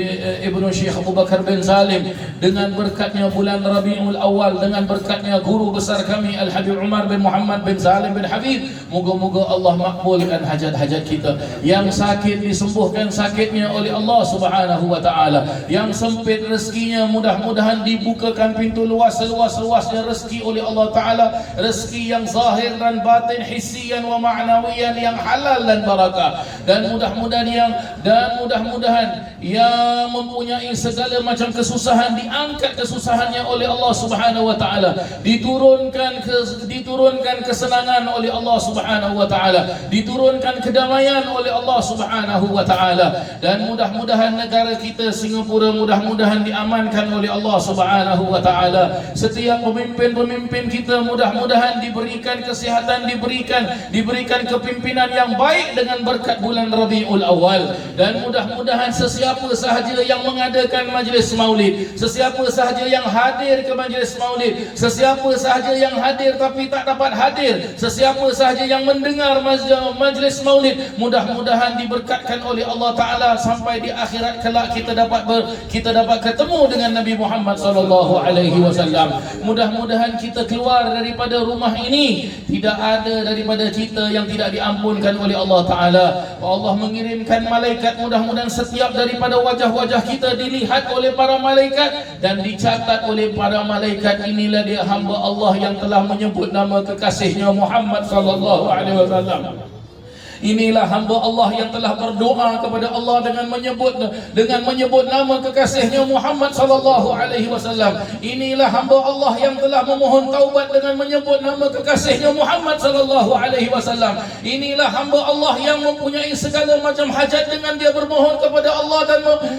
Speaker 1: Ibnu Syekh Abu Bakar bin Salim, dengan berkatnya bulan Rabiul Awal, dengan berkatnya guru besar kami Al-Habib Umar bin Muhammad bin Salim bin Habib, moga-moga Allah makbulkan hajat-hajat kita. Yang sakit disembuhkan sakitnya oleh Allah Subhanahu wa ta'ala. Yang sempit rezekinya mudah-mudahan dibukakan pintu luas-luasnya rezeki oleh Allah Ta'ala, rezeki yang zahir dan batin, hissiyan wa ma'nawiyan, yang halal dan barakah. Dan mudah-mudahan yang mempunyai segala macam kesusahan, diangkat kesusahannya oleh Allah Subhanahu wa ta'ala, diturunkan kesenangan oleh Allah Subhanahu wa ta'ala, diturunkan kedamaian oleh Allah Subhanahu wa ta'ala. Dan mudah-mudahan negara kita Singapura mudah-mudahan diamankan oleh Allah Subhanahu wa ta'ala. Setiap pemimpin kita mudah-mudahan diberikan kesihatan, diberikan kepimpinan yang baik dengan berkat bulan Rabiul Awal. Dan mudah-mudahan sesiapa sahaja yang mengadakan majlis maulid, sesiapa sahaja yang hadir ke majlis maulid, sesiapa sahaja yang hadir tapi tak dapat hadir, sesiapa sahaja yang mendengar majlis maulid, mudah-mudahan diberkatkan oleh Allah Ta'ala sampai di akhirat kelak kita dapat ketemu dengan Nabi Muhammad sallallahu alaihi wasallam. Mudah-mudahan kita keluar daripada rumah ini, tidak ada daripada kita yang tidak diampunkan oleh Allah Ta'ala. Allah mengirimkan malaikat, mudah-mudahan setiap daripada wajah-wajah kita dilihat oleh para malaikat dan dicatat oleh para malaikat, inilah dia hamba Allah yang telah menyebut nama kekasihnya Muhammad sallallahu alaihi wasallam. Inilah hamba Allah yang telah berdoa kepada Allah dengan menyebut nama kekasihnya Muhammad sallallahu alaihi wasallam. Inilah hamba Allah yang telah memohon taubat dengan menyebut nama kekasihnya Muhammad sallallahu alaihi wasallam. Inilah hamba Allah yang mempunyai segala macam hajat dengan dia bermohon kepada Allah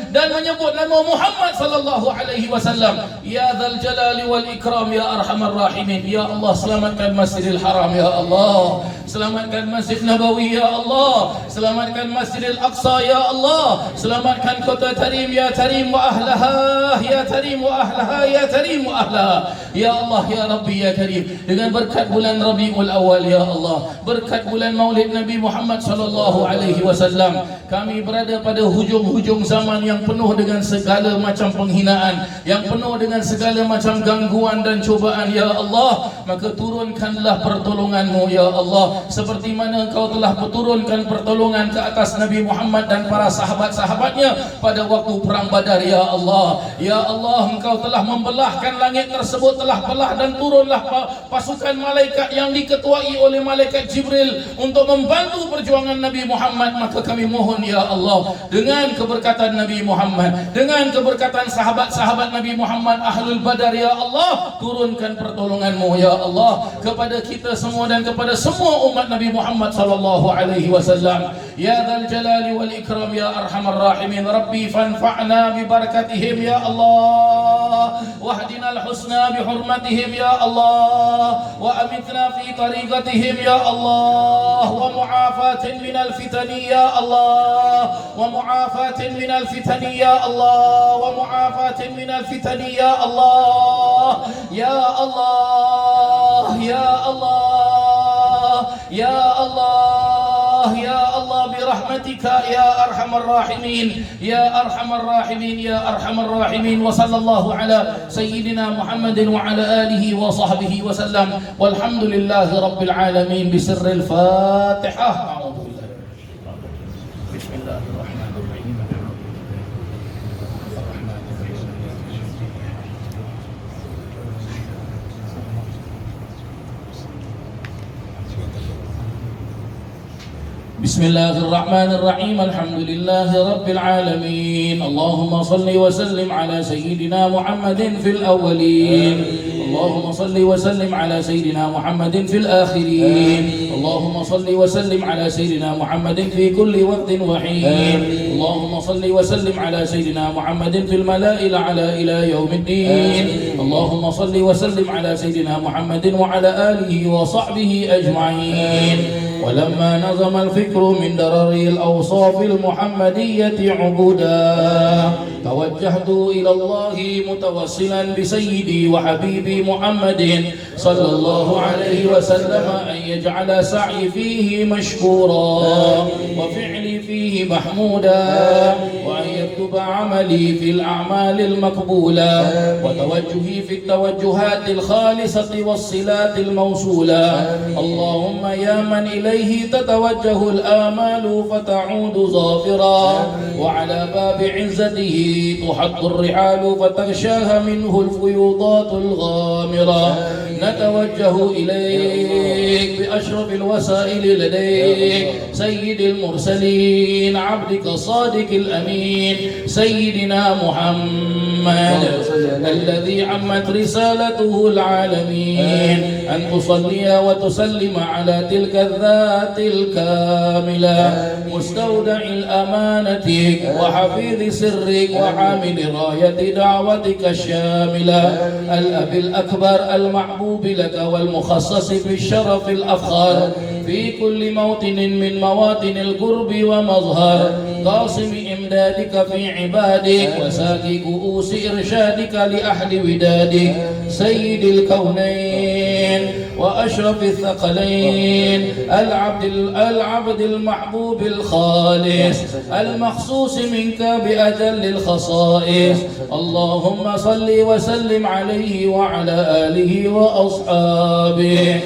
Speaker 1: dan menyebut nama Muhammad sallallahu alaihi wasallam. Ya dzal jalali wal ikram ya arhamar rahimin. Ya Allah, selamatkan Masjidil Haram ya Allah. Selamatkan Masjid Nabawi ya Allah, selamatkan Masjidil Aqsa ya Allah, selamatkan kota Tarim ya Tarim wa ahlaha, ya Tarim wa ahlaha, ya Tarim wa ahlaha. Ya Allah, ya Rabbi, ya Karim, dengan berkat bulan Rabiul Awal ya Allah, berkat bulan Maulid Nabi Muhammad sallallahu alaihi wasallam, kami berada pada hujung-hujung zaman yang penuh dengan segala macam penghinaan, yang penuh dengan segala macam gangguan dan cubaan ya Allah. Maka turunkanlah pertolongan-Mu ya Allah, seperti mana Engkau telah turunkan pertolongan ke atas Nabi Muhammad dan para sahabat-sahabatnya pada waktu perang Badar ya Allah. Ya Allah, Engkau telah membelahkan langit tersebut, telah belah dan turunlah pasukan malaikat yang diketuai oleh malaikat Jibril untuk membantu perjuangan Nabi Muhammad. Maka kami mohon ya Allah, dengan keberkatan Nabi Muhammad, dengan keberkatan sahabat-sahabat Nabi Muhammad Ahlul Badar ya Allah, turunkan pertolongan-Mu ya Allah kepada kita semua dan kepada semua umat Nabi Muhammad sallallahu alaihi wasallam. Ya dzal jalali wal ikram ya arhamar rahimin. Rabbi fanfa'na bi barakatihim ya Allah. واهدنا الحسنى بحرمتهم يا الله، وأمتنا في طريقتهم يا الله، ومعافاة من الفتن يا الله، ومعافاة من الفتن يا الله، ومعافاة من الفتن يا الله، يا الله يا الله يا الله يا الله برحمتك يا أرحم الراحمين يا أرحم الراحمين يا أرحم الراحمين. وصلى الله على سيدنا محمد وعلى آله وصحبه وسلم، والحمد لله رب العالمين. بسر الفاتحة. أعوذ بالله. بسم الله الرحمن الرحيم. بسم الله الرحمن الرحيم. الحمد لله رب العالمين. اللهم صل وسلم على سيدنا محمد في الأولين، اللهم صل وسلم على سيدنا محمد في الآخرين، اللهم صل وسلم على سيدنا محمد في كل وقت وحين، اللهم صل وسلم على سيدنا محمد في الملأ الأعلى إلى يوم الدين، اللهم صل وسلم على سيدنا محمد وعلى آله وصحبه أجمعين. ولما نظم الفكر من درر الأوصاف المحمدية عبودا، توجهت إلى الله متوسلا بسيدي وحبيبي محمد صلى الله عليه وسلم أن يجعل سعي فيه مشكورا وفعلي فيه محمودا، وأن يكتب عملي في الأعمال المقبولة، وتوجهي في التوجهات الخالصة والصلات الموصولة. اللهم يا من إليه تتوجه الآمال فتعود ظافرا، وعلى باب عزته تحط الرحال فتغشاها منه الفيوضات الغامرة، نتوجه إليك بأشرف الوسائل لديك سيد المرسلين عبدك الصادق الأمين سيدنا محمد الذي عمت رسالته العالمين، أن تصلي وتسلم على تلك الذات الكاملة مستودع الأمانة وحفيظ سرك وحامل راية دعوتك الشاملة، الأب الأكبر المحبوب لك والمخصص بالشرف الأفخر في كل موطن من مواطن القرب ومظهر، قاسم إمدادك في عبادك وساقي كؤوس إرشادك لأهل ودادك، سيد الكونين وأشرف الثقلين، العبد المحبوب الخالص المخصوص منك بأجل الخصائص. اللهم صل وسلم عليه وعلى آله وأصحابه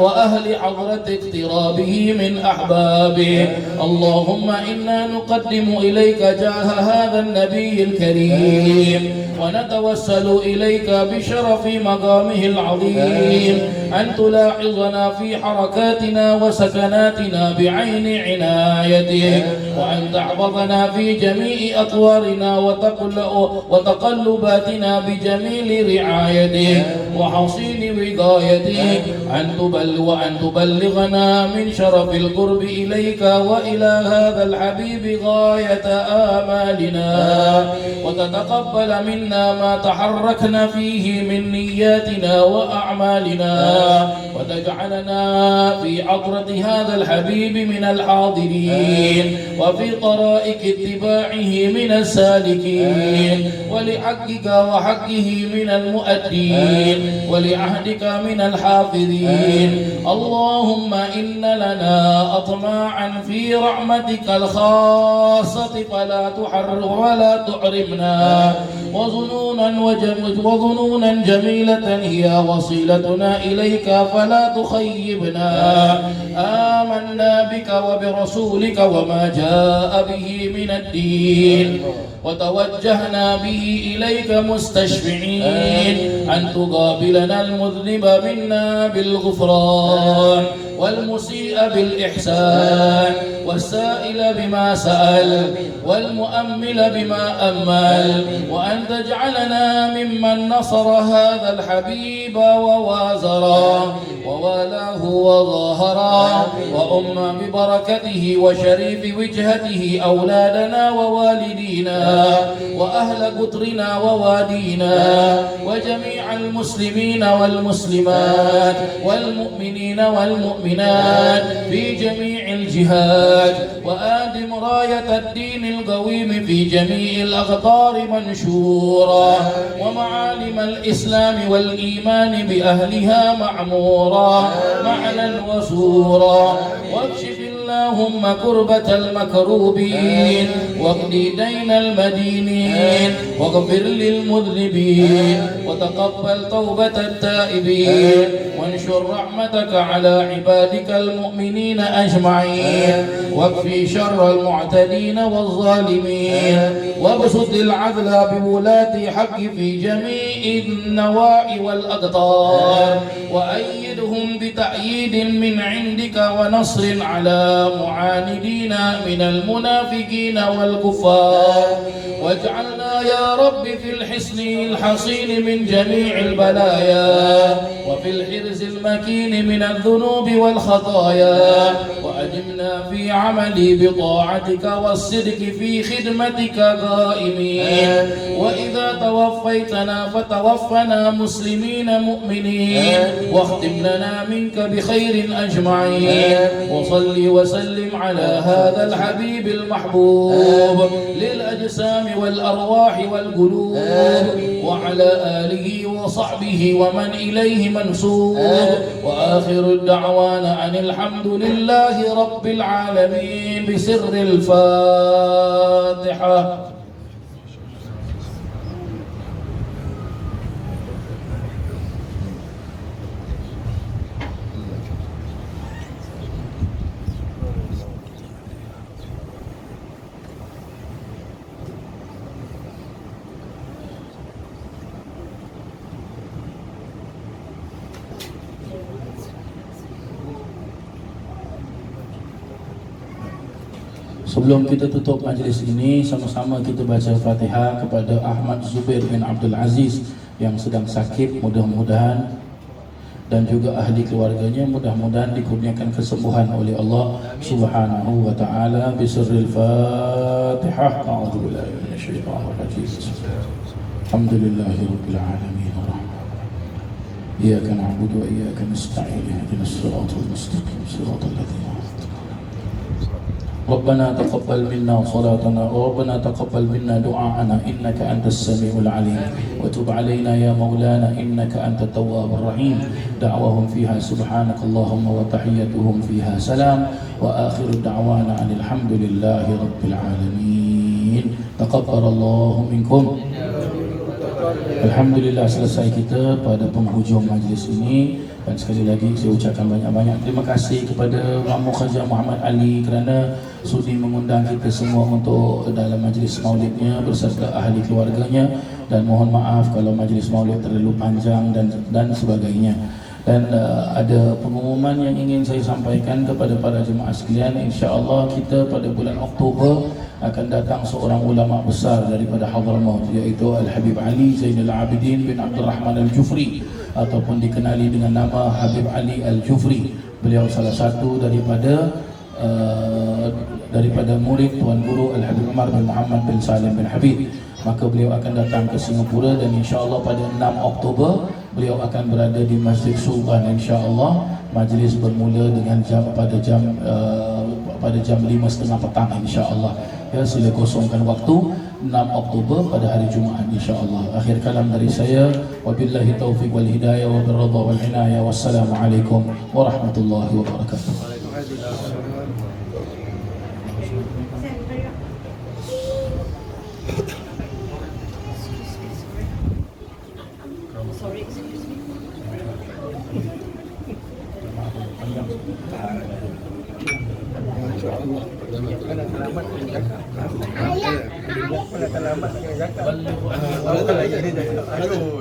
Speaker 1: وأهل حضرة اقترابه من أحبابه. اللهم إنا نقدم إليك جاه هذا النبي الكريم، ونتوسل إليك بشرف مقامه العظيم أن تلاحظنا في حركاتنا وسكناتنا بعين عنايتك، وأن تحفظنا في جميع أطوارنا وتقلباتنا بجميل رعايتك وحصين وقايتك، وأن تبلغنا من شرف القرب إليك وإلى هذا الحبيب غاية آمالنا، وتتقبل منا ما تحركنا فيه من نياتنا وأعمالنا، وتجعلنا في عطرة هذا الحبيب من الحاضرين، وفي طرائق اتباعه من السالكين، ولحقك وحقه من المؤدين، ولعهدك من الحافظين. اللهم إن لنا أطماعا في رحمتك الخاصة فلا تحرمنا، وظنونا جميلة هي وصيلتنا إليك فلا تخيبنا. آمنا بك وبرسولك وما جاء به من الدين، وتوجهنا به إليك مستشفعين أن تقابلنا المذنب منا بالغفران، والمسيء بالإحسان والسائل بما سأل والمؤمل بما أمل، وأن تجعلنا ممن نصر هذا الحبيب ووازرا ووالاه وظاهرا، وأم ببركته وشريف وجهته أولادنا ووالدينا وأهل قطرنا ووادينا وجميع المسلمين والمسلمات والمؤمنين والمؤمنات في جميع الجهات، وآدم راية الدين القويم في جميع الأقطار منشورا، ومعالم الإسلام والإيمان بأهلها معمورا معنا وزورا، واكشف اللهم كربة المكروبين واقض دين المدينين واغفر للمذنبين وتقبل توبة التائبين، وانشر رحمتك على عبادك المؤمنين أجمعين، واكفي شر المعتدين والظالمين، وابسط العدل بولاة حق في جميع النواحي والأقطار، وأيدهم بتأييد من عندك ونصر على معاندين من المنافقين والكفار، واجعلنا يا رب في الحصن الحصين من جميع البلايا، وفي الحرز المكين من الذنوب والخطايا، وأدمنا في عمل بطاعتك والصدق في خدمتك قائمين، وإذا توفيتنا فتوفنا مسلمين مؤمنين، واختم لنا منك بخير أجمعين، وصل وسلم على هذا الحبيب المحبوب للأجسام والأرواح والقلوب، وعلى آله وصحبه ومن إليه منسوب، وآخر الدعوانا أن الحمد لله رب العالمين بسر الفاتحة. Sebelum kita tutup majlis ini, sama-sama kita baca Fatihah kepada Ahmad Zubair bin Abdul Aziz yang sedang sakit. Mudah-mudahan dan juga ahli keluarganya mudah-mudahan dikurniakan kesembuhan oleh Allah Subhanahu wa taala. Bisirril Fatihah. A'udzubillahi minasyaitonir rajim. Alhamdulillahirabbil alamin. Iyyaka na'budu wa iyyaka nasta'in. Ihdinas siratal mustaqim. Siratal ladzina ربنا تقبل منا صلاتنا وربنا تقبل منا دعاءنا إنك أنت السميع العليم وتب علينا يا مولانا إنك أنت التواب الرحيم. دعوهم فيها سبحانك اللهم وتحيتهم فيها سلام وآخر دعوانا أن الحمد لله رب العالمين. تقبل الله منكم. Alhamdulillah, selesai kita pada penghujung majlis ini, dan sekali lagi saya ucapkan banyak-banyak terima kasih kepada Mahmud Khaja Muhammad Ali kerana sudi mengundang kita semua untuk dalam majlis maulidnya berserta ahli keluarganya, dan mohon maaf kalau majlis maulid terlalu panjang dan sebagainya. Dan ada pengumuman yang ingin saya sampaikan kepada para jemaah sekalian. InsyaAllah kita pada bulan Oktober akan datang seorang ulama besar daripada Hadramaut, iaitu Al-Habib Ali Zainal Abidin bin Abdul Rahman Al-Jufri, ataupun dikenali dengan nama Habib Ali Al-Jufri. Beliau salah satu daripada murid Tuan Guru Al-Habib Umar bin Muhammad bin Salim bin Habib. Maka beliau akan datang ke Singapura, dan insyaAllah pada 6 Oktober beliau akan berada di Masjid Sultan. InsyaAllah majlis bermula dengan pada jam 5.30 petang insyaAllah. Ya, sila kosongkan waktu 6 Oktober pada hari Jumaat insyaAllah. Akhir kalam dari saya, wabillahi taufiq wal hidayah wa birradha wal inayah. Wassalamualaikum warahmatullahi wabarakatuh.
Speaker 5: Sorry, excuse me.
Speaker 3: Aduh.